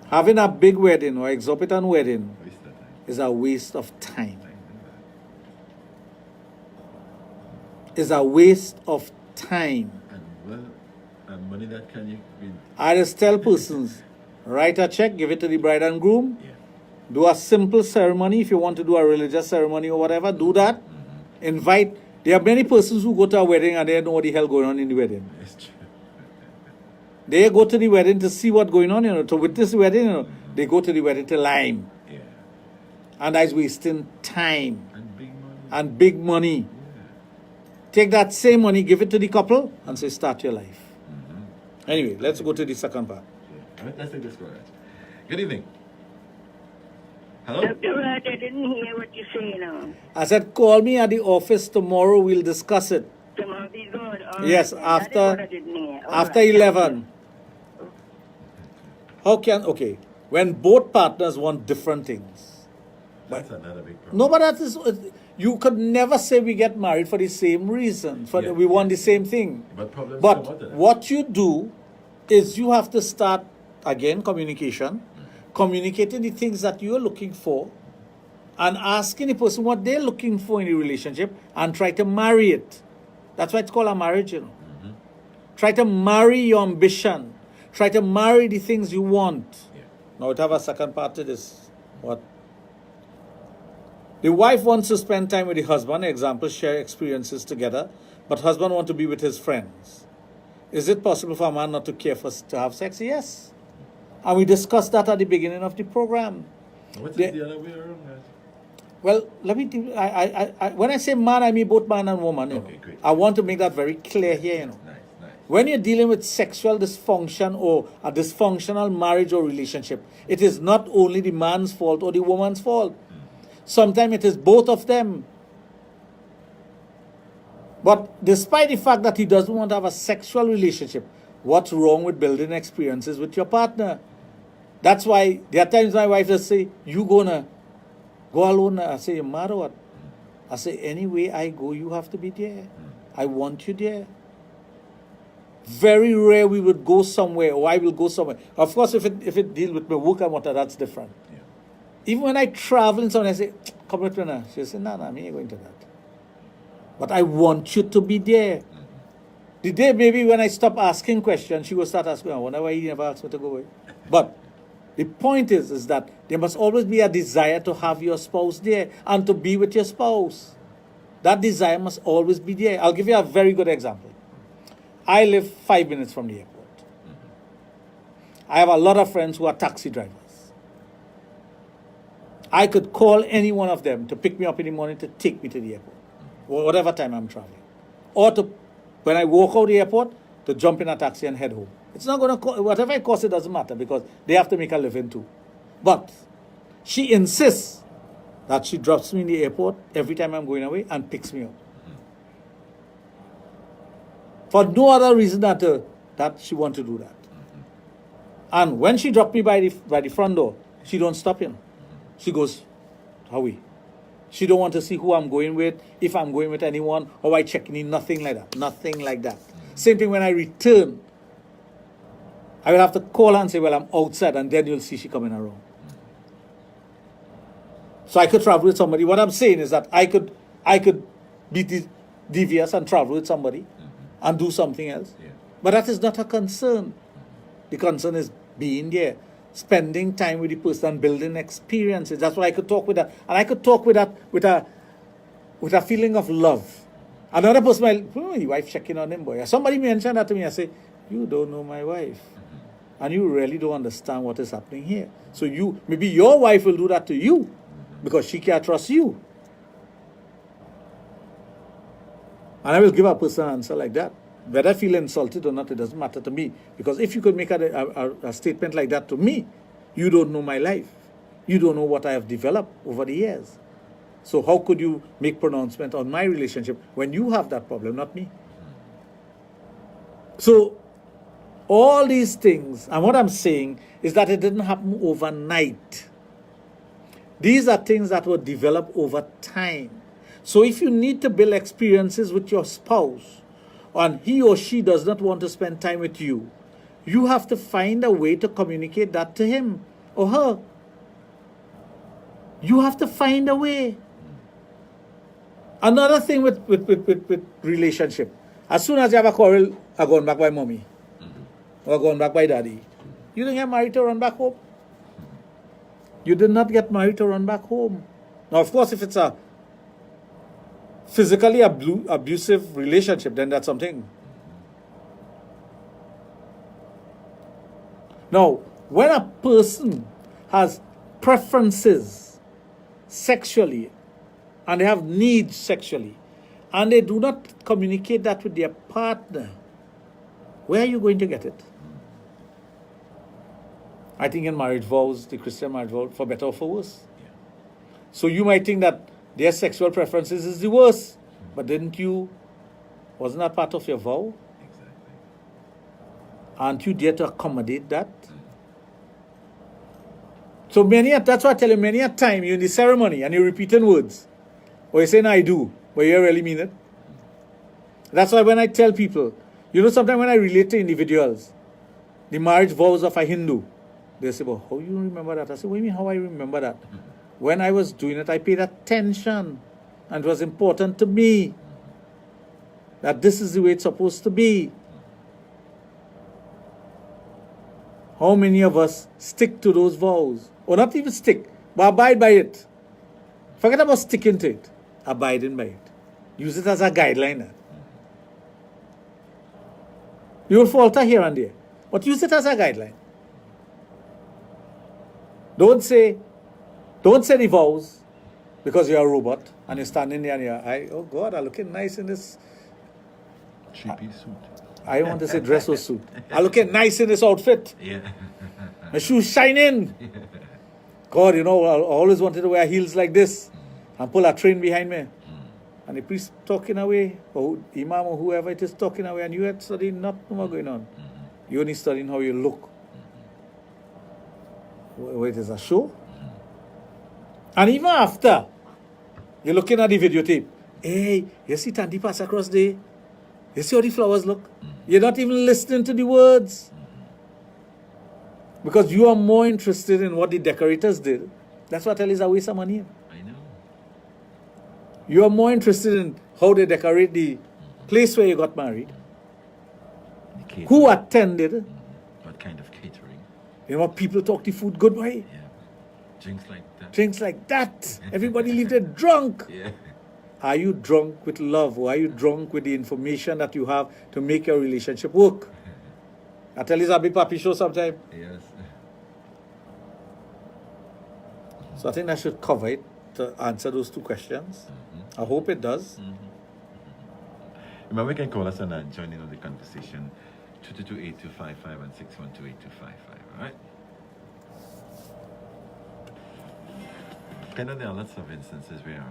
having a big wedding or exorbitant wedding Waste of time. is a waste of time. Is a waste of time. And well, and money that can you be. I just tell persons, write a check, give it to the bride and groom, Yeah. do a simple ceremony. If you want to do a religious ceremony or whatever, do that. Invite. There are many persons who go to a wedding and they don't know what the hell going on in the wedding. It's true. They go to the wedding to see what's going on, to witness the wedding, They go to the wedding to lime. Yeah. And that's wasting time And big money. and big money. Yeah. Take that same money, give it to the couple, and say, start your life. Anyway, let's go to the second part. Yeah. Let's take this call, Raj. Good evening. Hello? Dr. Raj, I didn't hear what you say now. I said, call me at the office tomorrow, we'll discuss it. Tomorrow is good. All Yes, right, then. That is what I after didn't hear. All after right. 11. Okay, when both partners want different things. That's another big problem. No, but that is, you could never say we get married for the same reason, Yeah, we want the same thing. But problems come But out of that. what you do is you have to start, again, communication, communicating the things that you're looking for, and asking the person what they're looking for in a relationship, and try to marry it. That's why it's called a marriage, Try to marry your ambition. Try to marry the things you want. Yeah. Now, we have a second part to this. What? The wife wants to spend time with the husband, example, share experiences together, but husband wants to be with his friends. Is it possible for a man not to care to have sex? Yes. And we discussed that at the beginning of the program. What's the- the other way around, Raj? Well, let me. When I say man, I mean both man and woman. Okay, great. I want to make that very clear here. Nice. When you're dealing with sexual dysfunction or a dysfunctional marriage or relationship, it is not only the man's fault or the woman's fault. Sometimes it is both of them. But despite the fact that he doesn't want to have a sexual relationship, what's wrong with building experiences with your partner? That's why there are times my wife will say, you gonna go alone? I say, you mad or what? I say, anyway I go, you have to be there. I want you there. Very rare we would go somewhere, or I will go somewhere. Of course, if it deals with my work and what, that's different. Yeah. Even when I travel and someone, I say, come with me now. She says, no, me ain't going to that. But I want you to be there. The day maybe when I stop asking questions, she will start asking, I wonder why you never asked me to go away. But the point is that there must always be a desire to have your spouse there and to be with your spouse. That desire must always be there. I'll give you a very good example. I live 5 minutes from the airport. I have a lot of friends who are taxi drivers. I could call any one of them to pick me up in the morning to take me to the airport, or whatever time I'm traveling. Or to, when I walk out the airport, to jump in a taxi and head home. It's not going to cost, whatever it costs, it doesn't matter because they have to make a living too. But she insists that she drops me in the airport every time I'm going away and picks me up. For no other reason that she wants to do that. And when she dropped me by the front door, she don't stop, She goes, Howie. She don't want to see who I'm going with, if I'm going with anyone, or I checking in, nothing like that. Nothing like that. Same thing when I return. I will have to call her and say, well, I'm outside, and then you'll see she coming around. So I could travel with somebody. What I'm saying is that I could be devious and travel with somebody and do something else. Yeah. But that is not a concern. The concern is being there, spending time with the person, building experiences. That's what I could talk with that. And I could talk with that with a feeling of love. Another person might, your wife checking on him, boy. Somebody mentioned that to me. I say, you don't know my wife. And you really don't understand what is happening here. So maybe your wife will do that to you because she can't trust you. And I will give a person an answer like that. Whether I feel insulted or not, it doesn't matter to me. Because if you could make a statement like that to me, you don't know my life. You don't know what I have developed over the years. So how could you make pronouncement on my relationship when you have that problem, not me? So all these things, and what I'm saying is that it didn't happen overnight. These are things that were developed over time. So if you need to build experiences with your spouse, and he or she does not want to spend time with you, you have to find a way to communicate that to him or her. You have to find a way. Another thing with relationship, as soon as you have a quarrel, I'm going back by mommy, or going back by daddy. You didn't get married to run back home. You did not get married to run back home. Now, of course, if it's a physically abusive relationship, then that's something. Now, when a person has preferences sexually, and they have needs sexually, and they do not communicate that with their partner, where are you going to get it? I think in marriage vows, the Christian marriage vow, for better or for worse. Yeah. So you might think that their sexual preferences is the worst, but wasn't that part of your vow? Exactly. Aren't you there to accommodate that? So that's why I tell you, many a time you're in the ceremony and you're repeating words, or you're saying I do, but you really mean it. That's why when I tell people, sometimes when I relate to individuals, the marriage vows of a Hindu, they say, well, how you remember that? I say, what do you mean how I remember that? When I was doing it, I paid attention, and it was important to me that this is the way it's supposed to be. How many of us stick to those vows? Or not even stick, but abide by it. Forget about sticking to it. Abiding by it. Use it as a guideline. You will falter here and there, but use it as a guideline. Don't say the vows because you're a robot and you're standing there and you're, oh God, I'm looking nice in this. Three-piece suit. I want to say dress or suit. I'm looking nice in this outfit. Yeah. My shoes shining. God, I always wanted to wear heels like this and pull a train behind me. And the priest talking away, or imam or whoever it is talking away, and you had studying nothing more going on. You only studying how you look. It is a show. And even after, you're looking at the videotape. Hey, you see Tanti pass across there? You see how the flowers look? You're not even listening to the words. Because you are more interested in what the decorators did. That's what I tell you is a waste of money. I know. You are more interested in how they decorate the place where you got married. Who attended. What kind of catering? People talk the food good way. Yeah. Drinks like that. Drinks like that. Everybody leave there drunk. Yeah. Are you drunk with love, or are you drunk with the information that you have to make your relationship work? I tell you, it's a big papi show sometime. Yes. So I think I should cover it to answer those two questions. I hope it does. Remember, you can call us and join in on the conversation. 222-8255 and 612-8255. All right? I know there are lots of instances where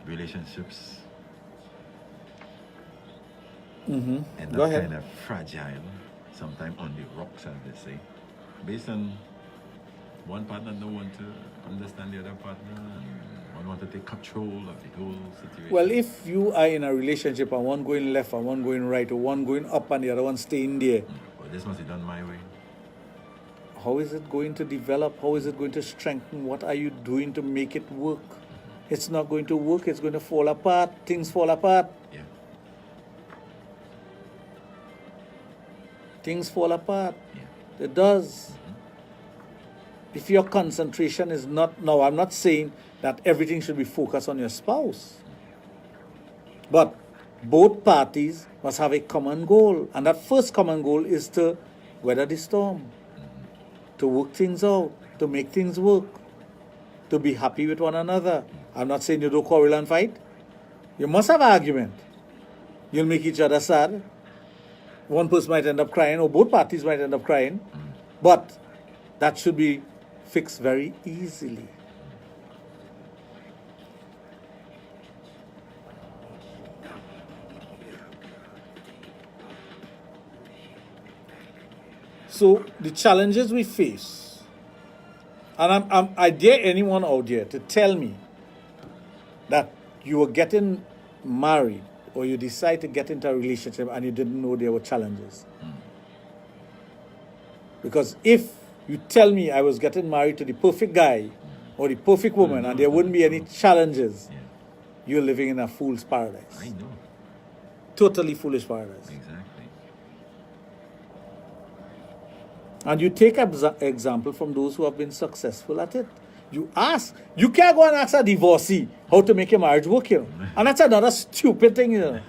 relationships end Go up ahead. kind of fragile, sometimes on the rocks, as they say, based on one partner don't want to understand the other partner, and one want to take control of the whole situation. Well, if you are in a relationship and one going left and one going right, or one going up and the other one staying there, Well, this must be done my way. how is it going to develop? How is it going to strengthen? What are you doing to make it work? It's not going to work. It's going to fall apart. Things fall apart. Yeah. Things fall apart. Yeah. It does. If your concentration is not... Now, I'm not saying that everything should be focused on your spouse. But both parties must have a common goal. And that first common goal is to weather the storm. To work things out. To make things work. To be happy with one another. I'm not saying you don't quarrel and fight. You must have an argument. You'll make each other sad. One person might end up crying, or both parties might end up crying. But that should be fixed very easily. So the challenges we face, and I dare anyone out there to tell me that you were getting married or you decide to get into a relationship and you didn't know there were challenges. Because if you tell me I was getting married to the perfect guy or the perfect woman and there wouldn't be any challenges, you're living in a fool's paradise. I know. Totally foolish paradise. Exactly. And you take example from those who have been successful at it. You ask. You can't go and ask a divorcee how to make your marriage work, you know. And that's another stupid thing, you know.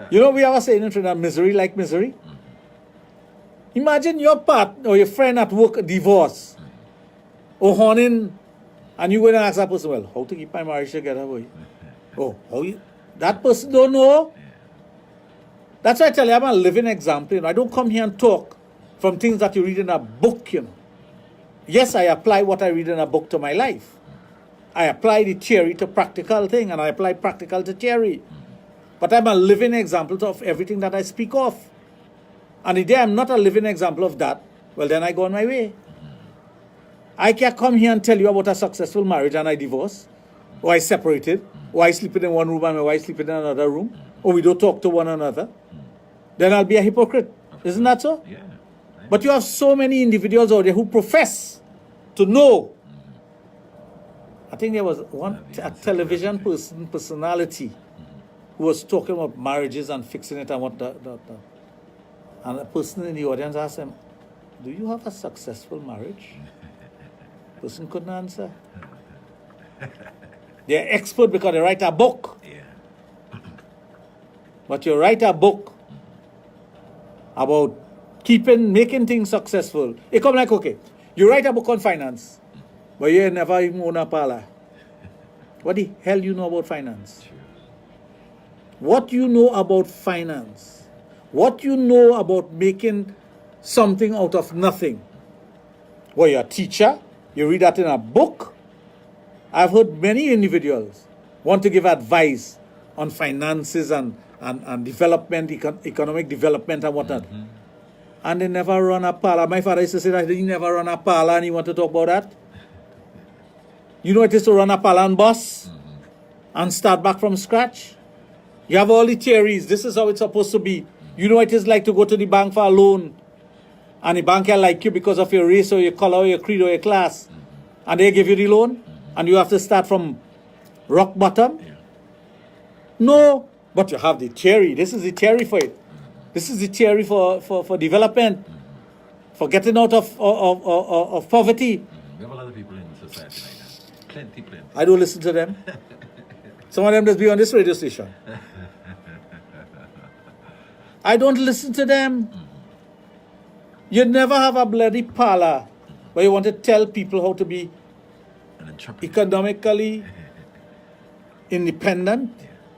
You know, we have a saying in Trinidad, misery like misery. Imagine your partner or your friend at work divorce or horning, and you go and ask that person, well, how to keep my marriage together, boy? Oh, how you? That person don't know. That's why I tell you, I'm a living example. You know, I don't come here and talk from things that you read in a book, you know. Yes, I apply what I read in a book to my life. I apply the theory to practical thing, and I apply practical to theory. But I'm a living example of everything that I speak of. And the day I'm not a living example of that, well, then I go on my way. I can't come here and tell you about a successful marriage and I divorce, or I separated, or I sleep in one room and my wife sleeping in another room, or we don't talk to one another. Then I'll be a hypocrite. Isn't that so? Yeah. But you have so many individuals out there who profess to know. I think there was a television personality who was talking about marriages and fixing it and what that. And a person in the audience asked him, do you have a successful marriage? Person couldn't answer. They're expert because they write a book. Yeah. But you write a book about making things successful. It come like, okay, you write a book on finance, but you never even own a parlor. What the hell you know about finance? True. What you know about finance? What you know about making something out of nothing? Well, you're a teacher. You read that in a book. I've heard many individuals want to give advice on finances and development, economic development and whatnot. And they never run a parlor. My father used to say that he never run a parlor and he want to talk about that. You know it is to run a parlor and boss and start back from scratch. You have all the theories. This is how it's supposed to be. You know it is like to go to the bank for a loan and the bank can like you because of your race or your color or your creed or your class. And they give you the loan and you have to start from rock bottom. Yeah. No, but you have the theory. This is the theory for it. This is the theory for development, for getting out of poverty. We have a lot of people in society like that. Plenty. I don't listen to them. Some of them just be on this radio station. I don't listen to them. You never have a bloody parlor where you want to tell people how to be An entrepreneur. economically independent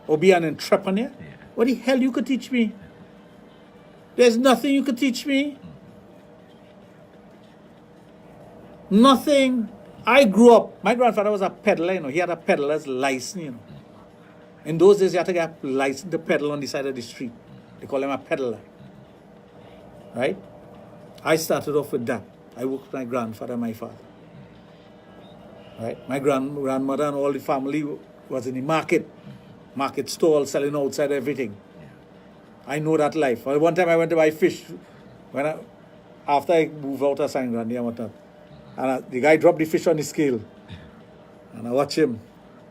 or be an entrepreneur. What the hell you could teach me? There's nothing you could teach me. Nothing. I grew up, my grandfather was a peddler, you know. He had a peddler's license, you know. In those days, you had to get a license to peddle on the side of the street. They call him a peddler. Right? I started off with that. I worked with my grandfather and my father. Right? My grandmother and all the family was in the market stall, selling outside everything. I know that life. Well, one time I went to buy fish after I moved out of San Grande and whatnot. And the guy dropped the fish on the scale. And I watch him.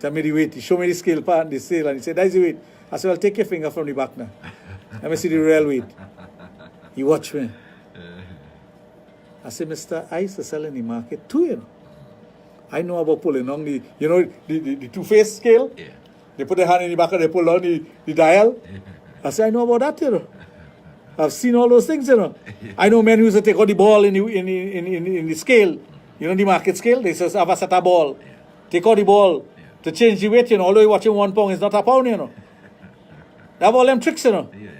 Tell me the weight. He showed me the scale part and the scale. And he said, that's the weight. I said, well, take your finger from the back now. Let me see the real weight. He watched me. I said, mister, I used to sell in the market too, you know. I know about pulling on the two-face scale. Yeah. They put their hand in the back and they pull on the dial. I said, I know about that, you know. I've seen all those things, you know. I know men who used to take out the ball in the scale, you know, the market scale. They just have a set of ball. Take out the ball to change the weight, you know. Although you're watching 1 pound, it's not a pound, you know. They have all them tricks, you know. Yeah.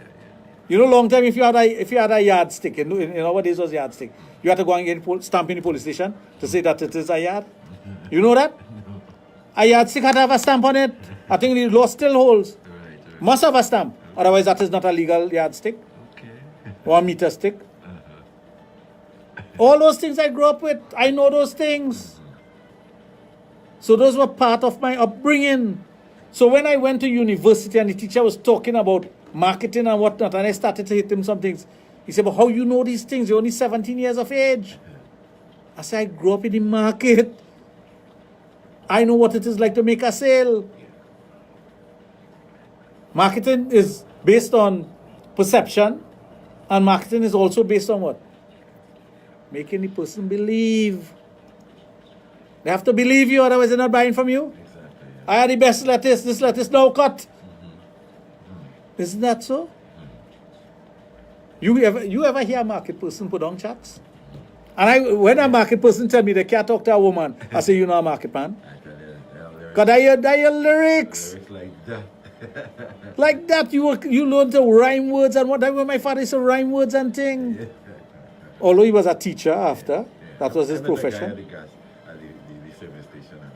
You know, long time if you had a yardstick, in nowadays was yardstick, you had to go and get stamp in the police station to say that it is a yard. You know that? A yardstick had to have a stamp on it. I think the law still holds. Right. Must have a stamp. Otherwise, that is not a legal yardstick Okay. or a meter stick. All those things I grew up with, I know those things. So those were part of my upbringing. So when I went to university and the teacher was talking about marketing and whatnot, and I started to hit him some things, he said, but how you know these things? You're only 17 years of age. I said, I grew up in the market. I know what it is like to make a sale. Marketing is based on perception, and marketing is also based on what? Making the person believe. They have to believe you, otherwise they're not buying from you. Exactly. I had the best lettuce, this lettuce now cut. Isn't that so? You ever hear a market person put on chats? And when a market person tell me they can't talk to a woman, I say, you know a market man. Because I hear lyrics. Lyrics like that. Like that, you learn to rhyme words and what. My father used to rhyme words and thing. Although he was a teacher after, that was his profession. At the service station, and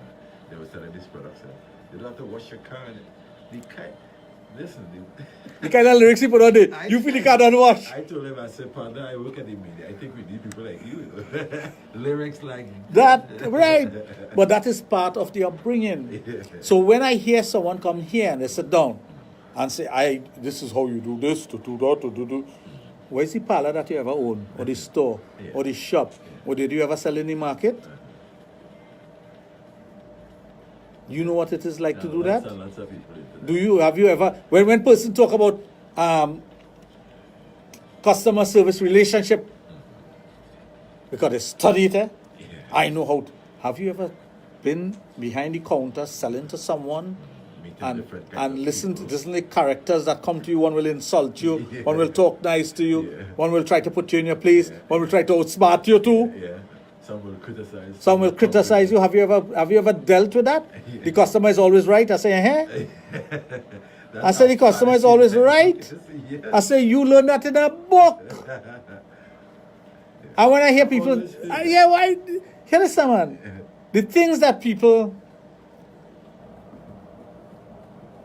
they were selling this product. So you don't have to wash your car. And The kind of lyrics he put on it, you feel the car don't wash. I told him, I said, Panda, I work at the media. I think we need people like you. Lyrics like That, right. But that is part of the upbringing. So when I hear someone come here and they sit down and say, this is how you do this, to do that, to do. Where's the parlor that you ever own? Or the store? Or the shop? Or did you ever sell in the market? You know what it is like to do that? Lots of people. Have you ever, when person talk about customer service relationship, because they study it, I know how to. Have you ever been behind the counter selling to someone and listen to the characters that come to you? One will insult you, one will talk nice to you, one will try to put you in your place, one will try to outsmart you too. Yeah. Some will criticize. Some will criticize you. Have you ever dealt with that? The customer is always right. I say, I say the customer is always right. I say you learn that in a book. And when I hear people, why? Hear this, man. The things that people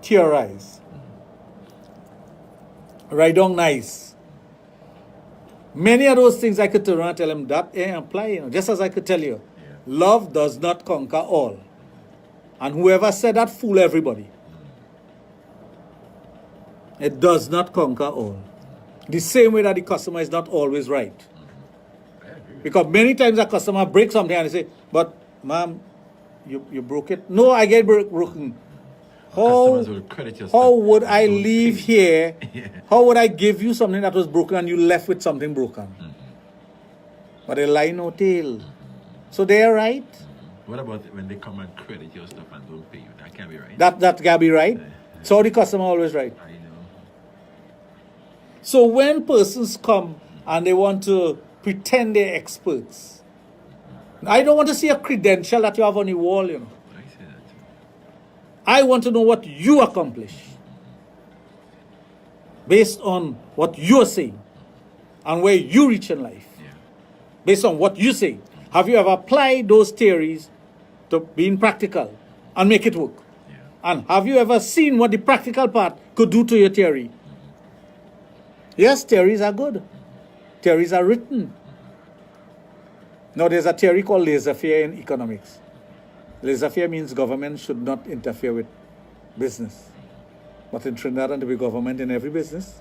theorize, write down nice. Many of those things I could turn around and tell them that apply, just as I could tell you, love does not conquer all. And whoever said that, fool everybody. It does not conquer all. The same way that the customer is not always right. Because many times a customer breaks something and they say, but ma'am, you broke it. No, I get broken. How would I leave here? How would I give you something that was broken and you left with something broken? But they lie no tail. So they are right. What about when they come and credit your stuff and don't pay you? That can't be right. That can't be right. So the customer always right. I know. So when persons come and they want to pretend they're experts, I don't want to see a credential that you have on the wall, I see that too. I want to know what you accomplish based on what you're saying and where you reach in life. Based on what you say. Have you ever applied those theories to being practical and make it work? And have you ever seen what the practical part could do to your theory? Yes, theories are good. Theories are written. Now, there's a theory called laissez-faire in economics. Laissez-faire means government should not interfere with business. But in Trinidad, there will be government in every business.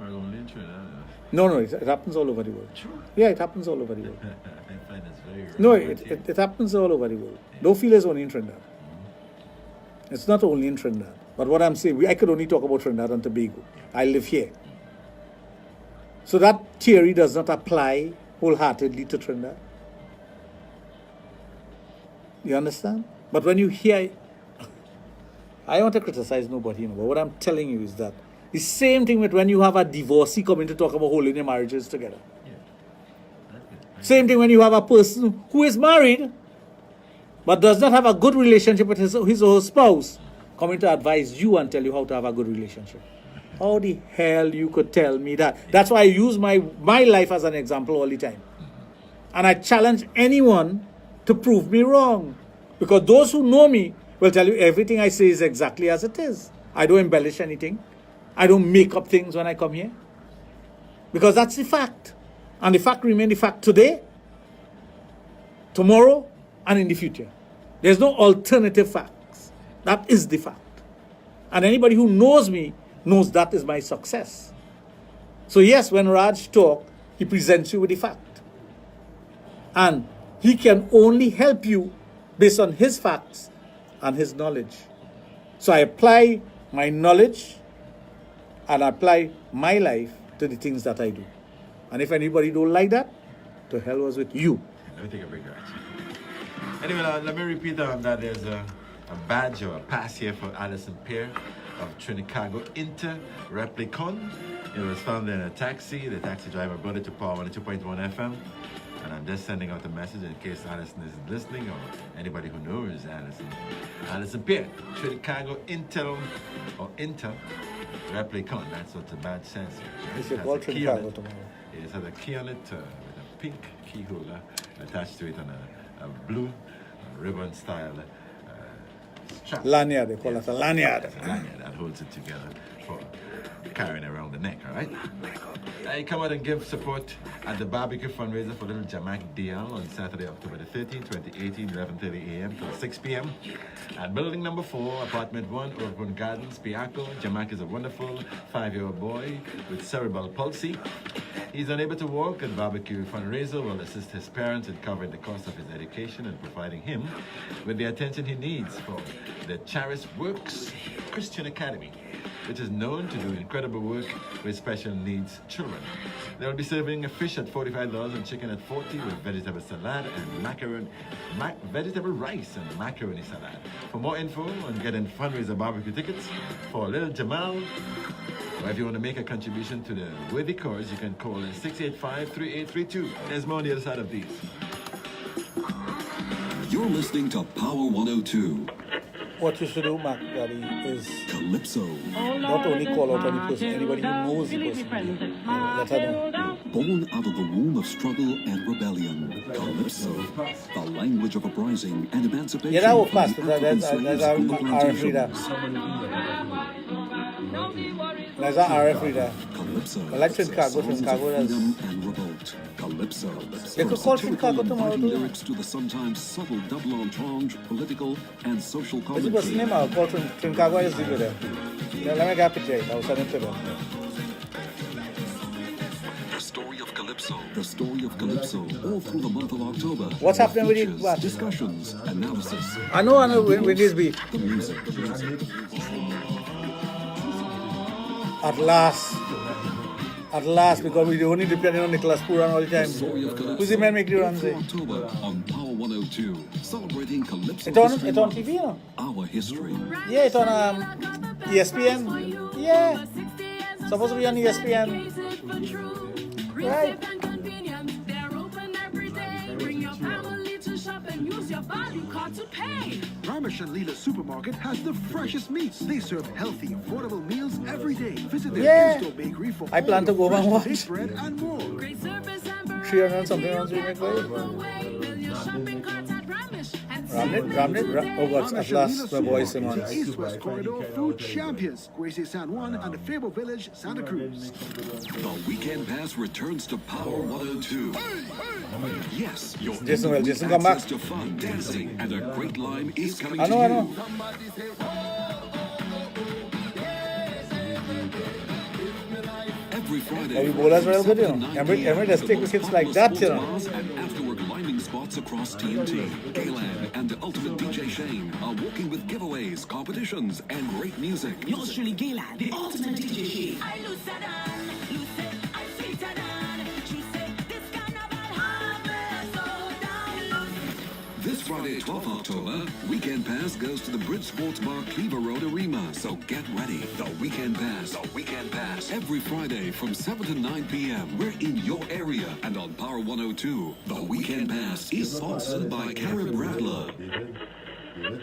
Well, only in Trinidad. No, it happens all over the world. True. Yeah, it happens all over the world. I find it's very rare. No, it happens all over the world. Don't feel it's only in Trinidad. It's not only in Trinidad. But what I'm saying, I could only talk about Trinidad and Tobago. I live here. So that theory does not apply wholeheartedly to Trinidad. You understand? But when you hear, I don't want to criticize nobody, but what I'm telling you is that the same thing with when you have a divorcee coming to talk about holding your marriages together. Same thing when you have a person who is married but does not have a good relationship with his or her spouse coming to advise you and tell you how to have a good relationship. how the hell you could tell me that? That's why I use my life as an example all the time. And I challenge anyone to prove me wrong. Because those who know me will tell you everything I say is exactly as it is. I don't embellish anything. I don't make up things when I come here. Because that's the fact. And the fact remains the fact today, tomorrow, and in the future. There's no alternative facts. That is the fact. And anybody who knows me knows that is my success. So yes, when Raj talks, he presents you with the fact. And he can only help you based on his facts and his knowledge. So I apply my knowledge and I apply my life to the things that I do. And if anybody don't like that, to hell was with you. Let me take a break, guys. Anyway, let me repeat that there's a badge or a pass here for Alison Peer of Trinicago Inter Replicon. It was found in a taxi. The taxi driver brought it to Power 102.1 FM. And I'm just sending out a message in case Alison is listening or anybody who knows Alison. Alison Peer, Trinicago Inter Replicon. That's what the badge says here. You should call Trinicago tomorrow. It has a key on it with a pink key holder attached to it on a blue ribbon style strap. Lanyard, they call it a lanyard. It's a lanyard that holds it together for carrying around the neck, all right? I come out and give support at the barbecue fundraiser for little Jamak Dial on Saturday, October the 13th, 2018, 11:30 a.m. to 6 p.m. at building number 4, apartment 1, Urban Gardens, Piaco. Jamak is a wonderful 5-year-old boy with cerebral palsy. He's unable to walk, and barbecue fundraiser will assist his parents in covering the cost of his education and providing him with the attention he needs for the Charis Works Christian Academy, which is known to do incredible work with special needs children. They will be serving a fish at $45 and chicken at $40 with vegetable salad and vegetable rice and macaroni salad. For more info on getting fundraiser barbecue tickets for Little Jamal, or if you want to make a contribution to the worthy cause, you can call 685-3832. There's more on the other side of these. You're listening to Power 102. What you should do, Mac Daddy, is Calypso. not only call out any person, anybody who knows the person. Let her know. Born out of the womb of struggle and rebellion, Calypso, the language of uprising and emancipation. Yeah, that will from pass. the There's African our slaves in the RF plantation. reader. There's our RF reader. Calypso. I like Trinicago. Songs of Trinicago has... freedom and revolt. Calypso. They could call Trinicago tomorrow too. Lyrics to the sometimes subtle double entendre, political and social What's the person's name? I'll call Trinicago is with them. Let me get a picture. I'll send it to them. The story of Calypso. The story of Calypso all through the month of October. What's happening with Features, it? What? Discussions, analysis, I know when this be. the music. At last, because we only depending on Nicholas Puran all the time. Story of Calypso. Who's the man make the runs? Through October on Power 102, celebrating Calypso. It's on history TV, month. you know? Our history. Yeah, it's on ESPN. Yeah. Supposed to be on ESPN. Right. Ramesh and Leela Supermarket has the freshest meats. They serve healthy, affordable meals every day. Visit their Yeah. in-store bakery for I plan to go and watch. baked bread and more. 300 something rounds we make way. Ramnit. Oh God, at last my boy Simmons. East-West Corridor Food Champions, Gracie San Juan and the Fable Village, Santa Cruz. The Weekend Pass returns to Power 102. Yes, your Jason come back. access to fun, dancing, and a great line is coming I to know. you. Every Friday. Every bowler's real good, you know. 7 to 9 Every p.m., just take the wickets most like that, you know. popular sports bars and after-work lining spots across TNT. Gayland and the Ultimate DJ Shane are walking with giveaways, competitions, and great music. Yours truly, Gayland, the ultimate DJ Shane. This Friday, 12th October, Weekend Pass goes to the Bridge Sports Bar Cleaver Road Arena. So get ready. The Weekend Pass. The Weekend Pass. Every Friday from 7 to 9 p.m. We're in your area and on Power 102. The Weekend Pass is sponsored by Karen Bradler.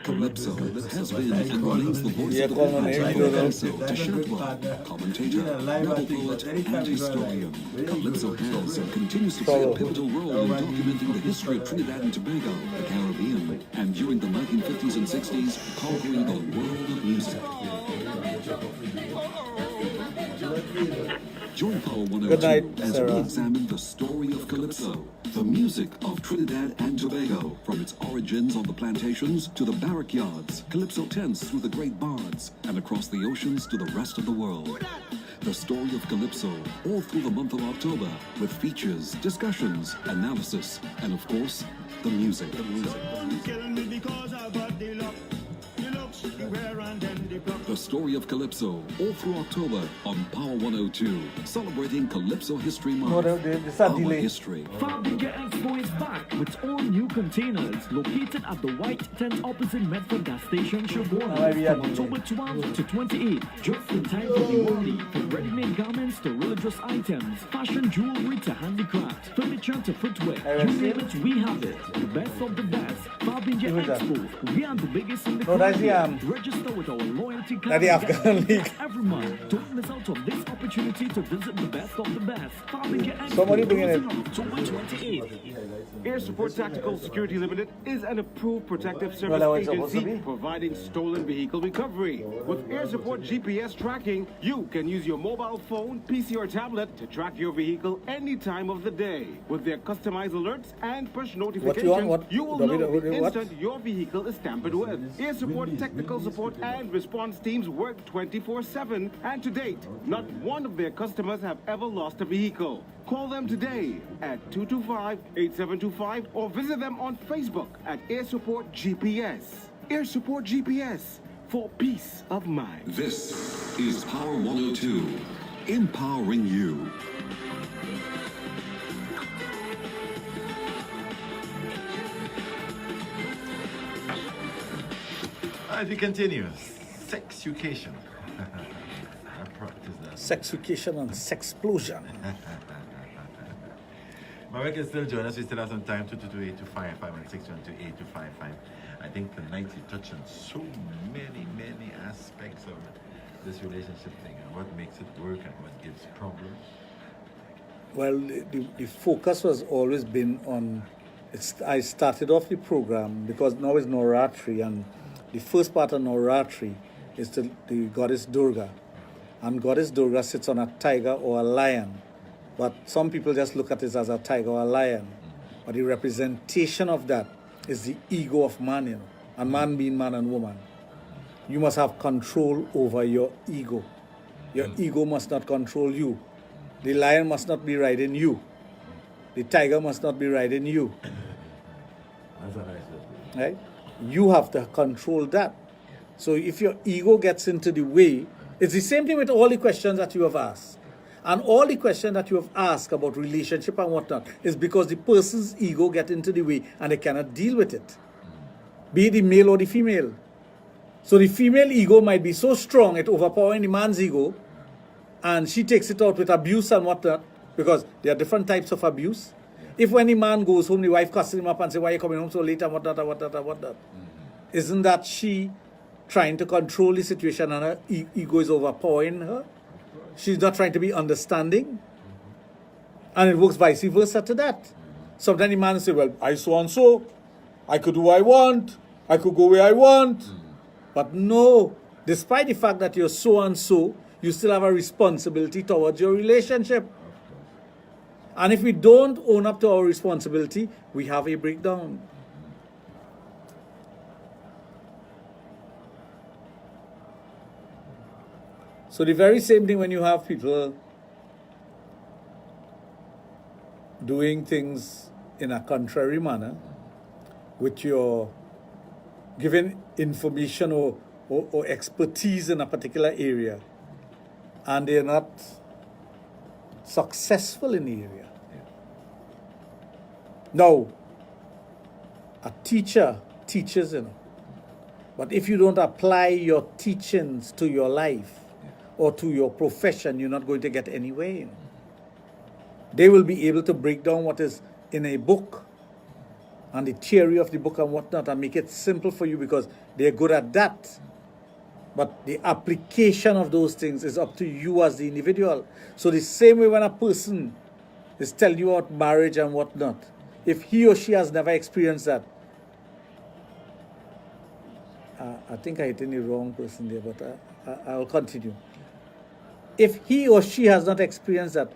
Calypso has been and remains the voice Yeah, of the call my name, people. you don't know. Calypso to Shadwell, commentator, novel poet, and historian. Calypso has and continues to play a pivotal role in documenting the history of Trinidad and Tobago, the Caribbean, and during the 1950s and 60s, conquering the world of music. Join Power 102 Good night, as Sarah. we examine the story of Calypso, the music of Trinidad and Tobago, from its origins on the plantations to the barrack yards, Calypso tents through the great bards, and across the oceans to the rest of the world. The story of Calypso, all through the month of October, with features, discussions, analysis, and of course, the music. The story of Calypso, all through October on Power 102, celebrating Calypso History Month. There's a Our delay. history. Fabinga Expo is back with all new containers located at the white tent opposite Medford gas station, Sherborne, we are from October 12th to 28th, just in time for Diwali. From ready-made garments to religious items, fashion jewelry to handicraft, furniture to footwear, you name it, we have it. The best of the best. Fabinga Who is that? Expo. We are the biggest in the No, that's the, Caribbean. Register with our loyalty card That's the and get Afghan benefits League. every month. Don't miss out on this opportunity to visit the best of the best. Fabinga Expo. Somebody bring it. closing on October 28th. Air Support Tactical Security Limited is an approved protective service Well, it's supposed to agency be. providing stolen vehicle recovery. With Air Support GPS tracking, you can use your mobile phone, PC, or tablet to track your vehicle any time of the day. With their customized alerts and push notifications, What? you will What? know the What? instant your vehicle is tampered with. Air Support technical support and response teams work 24/7, and to date, not one of their customers have ever lost a vehicle. Call them today at 225-8725 or visit them on Facebook at Air Support GPS. Air Support GPS for peace of mind. This is Power 102, empowering you. As we continue, sex education. I practice that. Sexucation and Sexplosion. But we can still join us. We still have some time. 222-8255 and 612-8255. I think tonight you touched on so many aspects of this relationship thing and what makes it work and what gives problems. Well, the focus was always been on. I started off the program because now it's Navratri, and the first part of Navratri is the goddess Durga, and goddess Durga sits on a tiger or a lion, but some people just look at it as a tiger or a lion, but the representation of that is the ego of man, you know, and man being man and woman. You must have control over your ego. Your ego must not control you. The lion must not be riding you. The tiger must not be riding you. That's a nice way. Right? You have to control that. So if your ego gets into the way, it's the same thing with all the questions that you have asked. And all the questions that you have asked about relationship and whatnot is because the person's ego gets into the way and they cannot deal with it. Be it the male or the female. So the female ego might be so strong it overpowering the man's ego, and she takes it out with abuse and whatnot, because there are different types of abuse. If when the man goes home, the wife cusses him up and says, "Why are you coming home so late?" and whatnot. Isn't that she trying to control the situation and her ego is overpowering her? She's not trying to be understanding. And it works vice versa to that. Sometimes the man says, "Well, I so and so, I could do what I want, I could go where I want." But no, despite the fact that you're so and so, you still have a responsibility towards your relationship. And if we don't own up to our responsibility, we have a breakdown. So the very same thing when you have people doing things in a contrary manner, which you're giving information or expertise in a particular area, and they're not successful in the area. Now, a teacher teaches, you know, but if you don't apply your teachings to your life or to your profession, you're not going to get anywhere. You know. They will be able to break down what is in a book, and the theory of the book and whatnot and make it simple for you because they're good at that. But the application of those things is up to you as the individual. So the same way when a person is telling you about marriage and whatnot, if he or she has never experienced that, I think I hit in the wrong person there, but I'll continue. If he or she has not experienced that,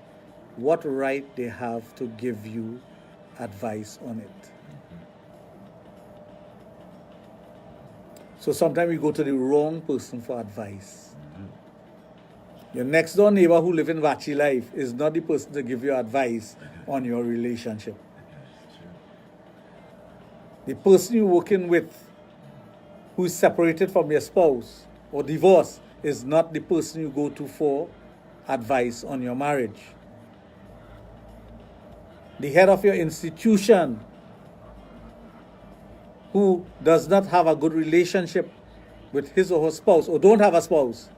what right they have to give you advice on it? So sometimes we go to the wrong person for advice. Your next door neighbor who lives in Vachi life is not the person to give you advice on your relationship. The person you're working with who is separated from your spouse or divorced is not the person you go to for advice on your marriage. The head of your institution who does not have a good relationship with his or her spouse or don't have a spouse,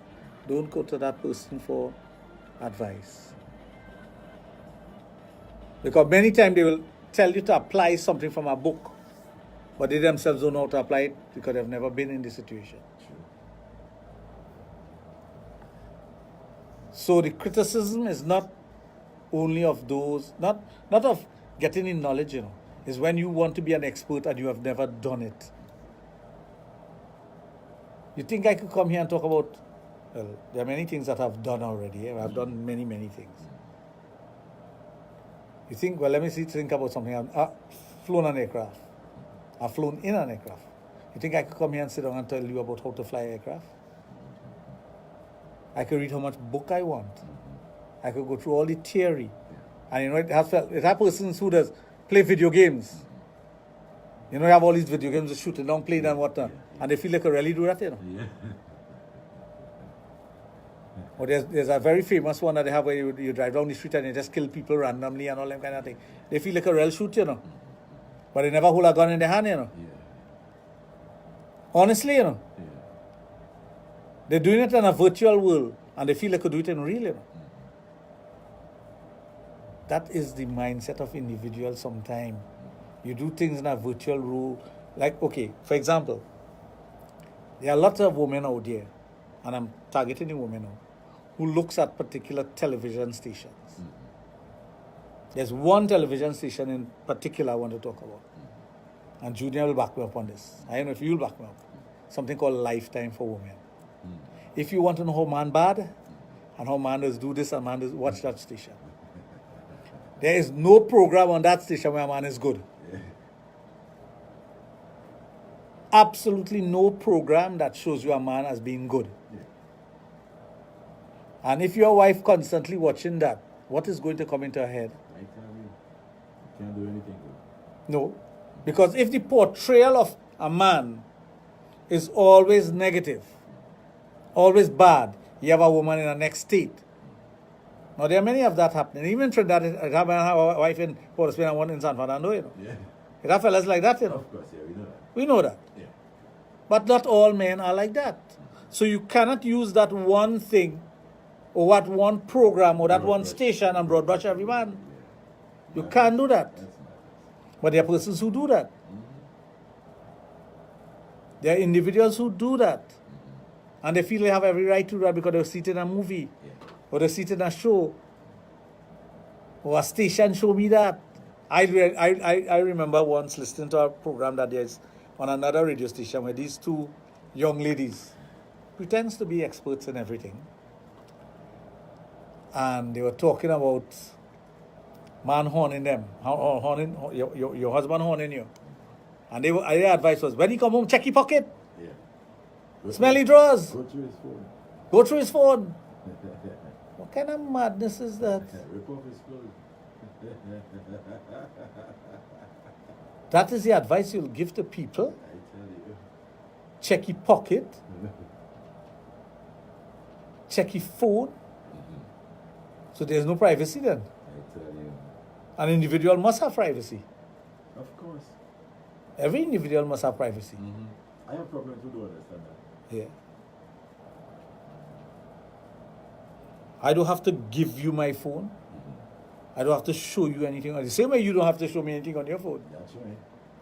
don't go to that person for advice. Because many times they will tell you to apply something from a book, but they themselves don't know how to apply it because they've never been in this situation. So the criticism is not only of those, not of getting in knowledge, is when you want to be an expert and you have never done it. You think I could come here and talk about, well, there are many things that I've done already. I've done many, many things. You think, well, let me think about something. I've flown an aircraft. I've flown in an aircraft. You think I could come here and sit down and tell you about how to fly an aircraft? I could read how much book I want. I could go through all the theory. And it has persons who does play video games. You have all these video games, shooting down, playing and whatnot. And they feel like I really do that, Yeah. Or there's a very famous one that they have where you drive down the street and you just kill people randomly and all that kind of thing. They feel like a real shoot, But they never hold a gun in their hand, Yeah. Honestly, Yeah. They're doing it in a virtual world and they feel like they do it in real, That is the mindset of individuals sometimes. You do things in a virtual world. Like, okay, for example, there are lots of women out there, and I'm targeting the women now, who looks at particular television stations. There's one television station in particular I want to talk about. And Junior will back me up on this. I don't know if you'll back me up. Something called Lifetime for Women. If you want to know how man bad, and how man does do this and man does, watch that station. There is no program on that station where a man is good. Absolutely no program that shows you a man as being good. And if your wife constantly watching that, what is going to come into her head? I tell you, you can't do anything good. No. Because if the portrayal of a man is always negative, always bad, you have a woman in the next state. Now, there are many of that happening. Even Trinidad, I have a wife in Port of Spain and one in San Fernando, Yeah. It have fellas like that, Of course, yeah, we know that. We know that. Yeah. But not all men are like that. So you cannot use that one thing or that one program or that one station and broad brush every man. You can't do that. But there are persons who do that. There are individuals who do that. And they feel they have every right to that because they're seated in a movie. Or they're seated in a show. Or a station show me that. I remember once listening to a program that there's on another radio station where these two young ladies pretends to be experts in everything. And they were talking about man horning them. Horning, your husband horning you. And their advice was, when he come home, check your pocket. Yeah. Smelly drawers. Go through his phone. Go through his phone. What kind of madness is that? Rip off his clothes. That is the advice you'll give to people. I tell you. Check your pocket. Check your phone. So there's no privacy then. I tell you. An individual must have privacy. Of course. Every individual must have privacy. I have problems who don't understand that. Yeah. I don't have to give you my phone. I don't have to show you anything. The same way you don't have to show me anything on your phone. That's right.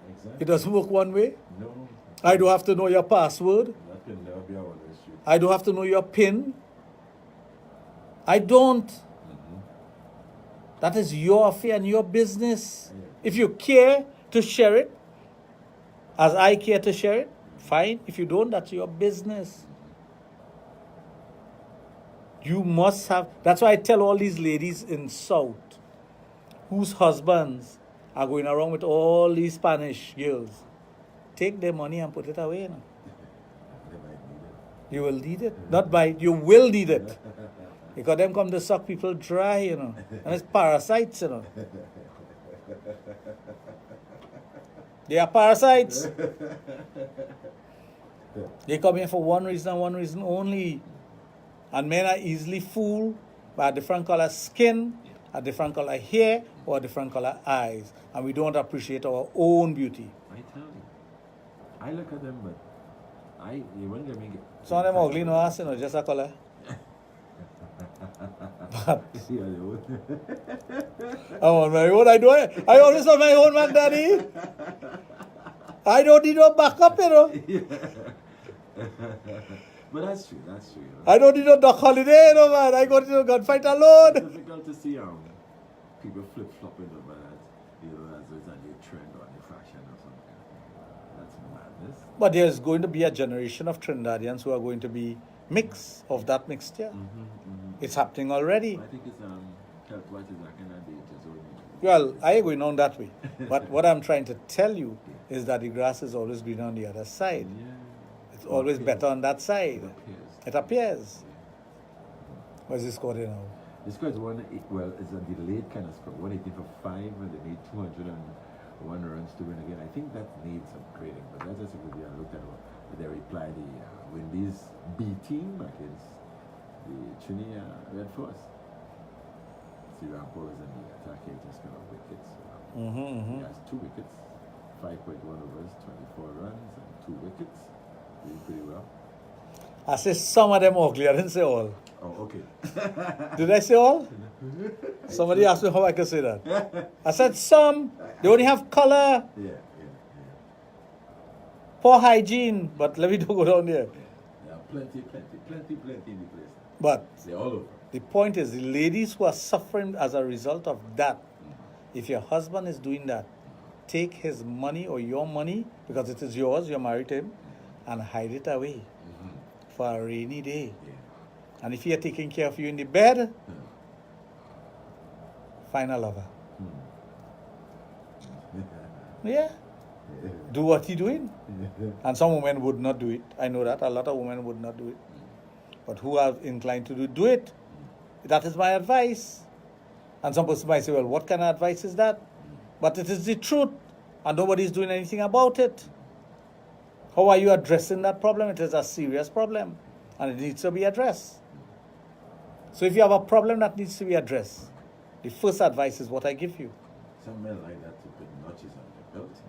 Exactly. It doesn't work one way. No. I don't have to know your password. That can never be our issue. I don't have to know your PIN. I don't. That is your affair and your business. Yeah. If you care to share it, as I care to share it, fine. If you don't, that's your business. You must have. That's why I tell all these ladies in South whose husbands are going around with all these Spanish girls, take their money and put it away. Now. They might need it. You will need it. Not buy it, you will need it. Because them come to suck people dry, And it's parasites, They are parasites. They come here for one reason and one reason only. And men are easily fooled by a different color skin, a different color hair, or a different color eyes. And we don't appreciate our own beauty. I tell you. I look at them, but you won't get me. Some of them ugly, no ass, just a color. But Yeah, they would. I'm on my own. I always on my own, man, daddy. I don't need no backup, But that's true. I don't need no duck holiday, man. I go to the gunfight alone. It's difficult to see people flip flopping over that, as it's a new trend or a new fashion or something. That's madness. But there's going to be a generation of Trinidadians who are going to be mix of that mixture. It's happening already. I think it's health-wise is like in a danger zone. Well, I ain't going on that way. But what I'm trying to tell you is that the grass is always greener on the other side. Yeah. It's always better on that side. It appears. Yeah. What's this score now? The score is it's a delayed kind of score. 180 for 5, and they need 201 runs to win again. I think that needs some grading, but that's just a good look at they reply the Windies B team against the Trini Red Force. Rampo is in the attack, he just got wickets. He has 2 wickets, 5.1 overs, 24 runs, and 2 wickets. Doing pretty well. I said some of them ugly. I didn't say all. Oh, okay. Did I say all? Somebody asked me how I could say that. I said some. They only have color. Yeah. Poor hygiene. But let me don't go down there. Yeah, plenty in the place. But They're all over. the point is, the ladies who are suffering as a result of that, if your husband is doing that, take his money or your money, because it is yours, you're married to him, and hide it away for a rainy day. Yeah. And if he are taking care of you in the bed, find a lover. Yeah. Do what he doing. And some women would not do it. I know that. A lot of women would not do it. But who are inclined to do it. That is my advice. And some person might say, well, what kind of advice is that? But it is the truth. And nobody is doing anything about it. How are you addressing that problem? It is a serious problem. And it needs to be addressed. So if you have a problem that needs to be addressed, the first advice is what I give you. Some men like that to put notches on their belt.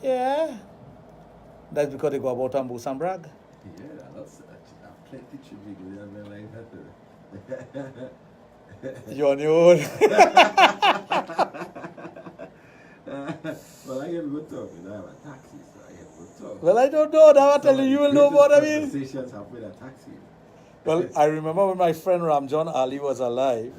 Yeah. That's because they go about and boast and brag. Yeah, that's plenty trivial men like that. You're on your own. Well, I have good talk. I have a taxi, so I have good talk. Well, I don't know. Now I tell you will know what I mean. Conversations have with a taxi. Well, I remember when my friend Ramjon Ali was alive,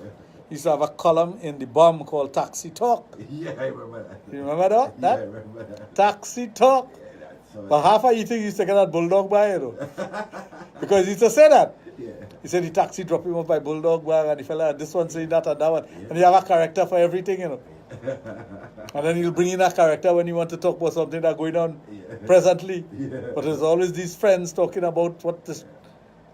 he used to have a column in the Bomb called Taxi Talk. Yeah, I remember that. You remember that? Yeah, I remember that. Taxi Talk. Yeah, that's so But half of you think he used to get that bulldog by, Because he used to say that. Yeah. He said the taxi dropped him off by bulldog bag, and the fella had this one saying that and that one. Yeah. And you have a character for everything, And then he'll bring in a character when you want to talk about something that's going on presently. Yeah. But there's always these friends talking about what is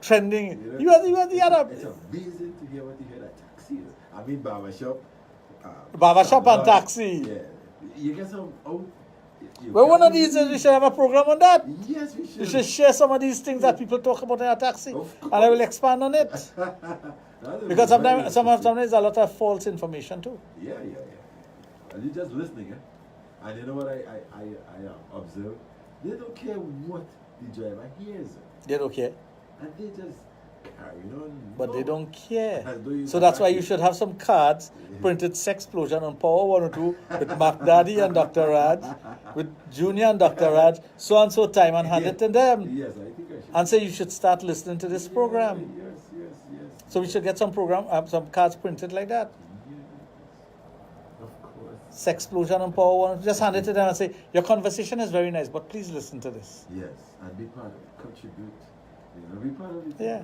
trending. You are the other. It's amazing to hear what you hear at taxi. I mean, barbershop. Barbershop and taxi. Yeah. You get some. Well, one of these days we should have a program on that. Yes, we should. We should share some of these things that people talk about in a taxi. And I will expand on it. Because sometimes a lot of false information too. Yeah. And you're just listening, And you know what I observe? They don't care what the driver hears. They don't care. And they just carrying on. But they don't care. I do So that's why exactly. you should have some cards printed Sexplosion on Power 102 with Mac Daddy and Dr. Raj, with Junior and Dr. Raj, so and so time, and hand it to them. Yes, I think I should. And say you should start listening to this program. Yes. So we should get some some cards printed like that. Of course. Sexplosion on Power 102. Just hand it to them and say, your conversation is very nice, but please listen to this. Yes, and be part of it. Contribute. Be part of it. Yeah.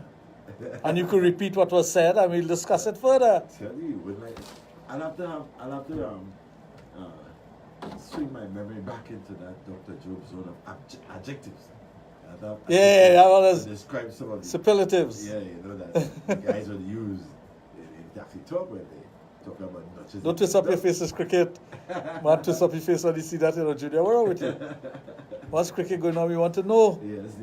And you could repeat what was said and we'll discuss it further. Tell you, with like, I'll have to swing my memory back into that Dr. Job zone of adjectives. That was to describe some of the superlatives. Yeah, you know that the guys would use in taxi talk when they talk about notches. Don't twist up your face as cricket. Man, twist up your face when you see that, Junior. What's wrong with you? What's cricket going on? We want to know. Yes.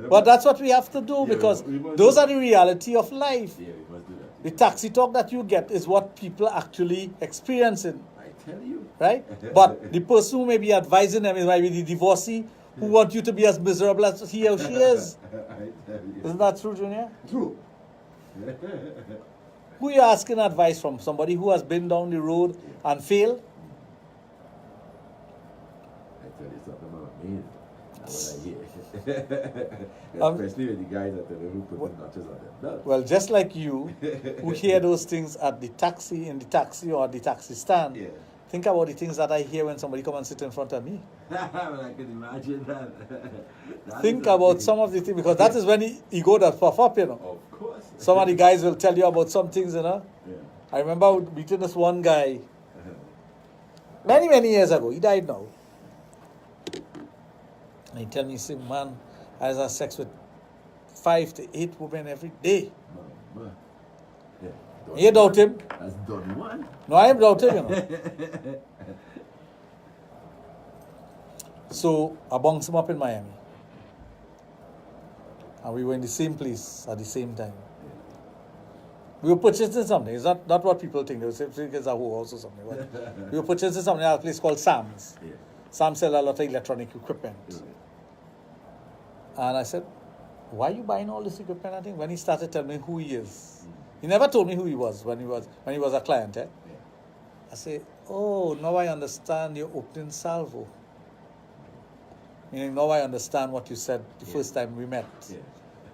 But that's what we have to do, because we must those do are the reality of life. Yeah, we must do that. The taxi talk that you get is what people actually experiencing, I tell you. right? But the person who may be advising them is maybe the divorcee who want you to be as miserable as he or she is. I tell you. Isn't that true, Junior? True. Who you asking advice from? Somebody who has been down the road and failed? I tell you something about me. What I hear. Especially with the guys that who put the notches on their belt. Well, just like you, who hear those things at the taxi, in the taxi or the taxi stand, Yeah. think about the things that I hear when somebody come and sit in front of me. I can imagine that. Think about some of the things, because that is when ego does puff up, you know. Of course. Some of the guys will tell you about some things, you know. Yeah. I remember meeting this one guy many, many years ago. He died now. And he tell me, he said, man, I have sex with 5 to 8 women every day. Man. Yeah. You doubt him? That's done one. No, I am doubting, you know. So I bounced him up in Miami. And we were in the same place at the same time. We were purchasing something. It's not what people think. They think it's a whorehouse or something. But we were purchasing something at a place called Sam's. Yeah. Sam sell a lot of electronic equipment. Yeah. And I said, why are you buying all this equipment? I think when he started telling me who he is. He never told me who he was when he was a client. Yeah. I say, oh, now I understand your opening salvo. Meaning, now I understand what you said the first time we met. Yeah.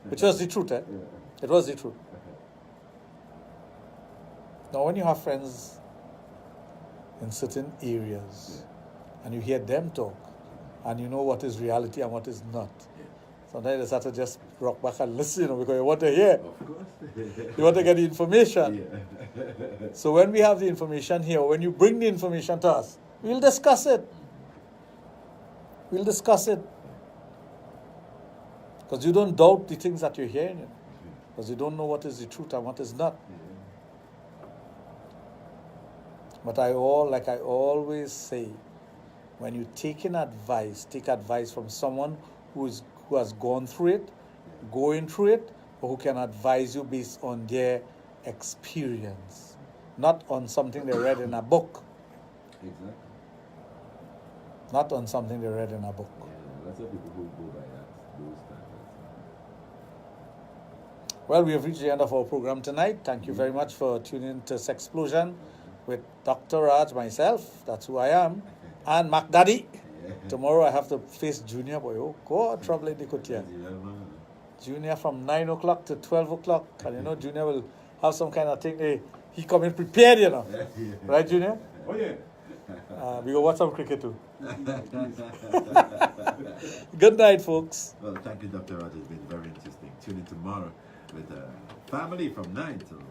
Which was the truth, eh? Yeah. It was the truth. Now, when you have friends in certain areas, and you hear them talk, and you know what is reality and what is not, sometimes you just have to just rock back and listen, you know, because you want to hear. Of course. You want to get the information. Yeah. So when we have the information here, when you bring the information to us, we'll discuss it. We'll discuss it. Because you don't doubt the things that you're hearing. You know? Because you don't know what is the truth and what is not. But like I always say, when you take advice from someone who has gone through it, going through it, or who can advise you based on their experience, not on something they read in a book. Exactly. Not on something they read in a book. Yeah, lots of people who go by those standards. Well, we have reached the end of our program tonight. Thank you very much for tuning in to Sexplosion with Dr. Raj, myself, that's who I am, and Mac Daddy. Tomorrow I have to face Junior, boy. Oh, God, trouble in the Kutia. Junior from 9 o'clock to 12 o'clock. And you know, Junior will have some kind of thing. He come in prepared, you know. Right, Junior? Oh, yeah. We go watch some cricket too. Good night, folks. Well, thank you, Dr. Raj. It's been very interesting. Tune in tomorrow with family from 9 till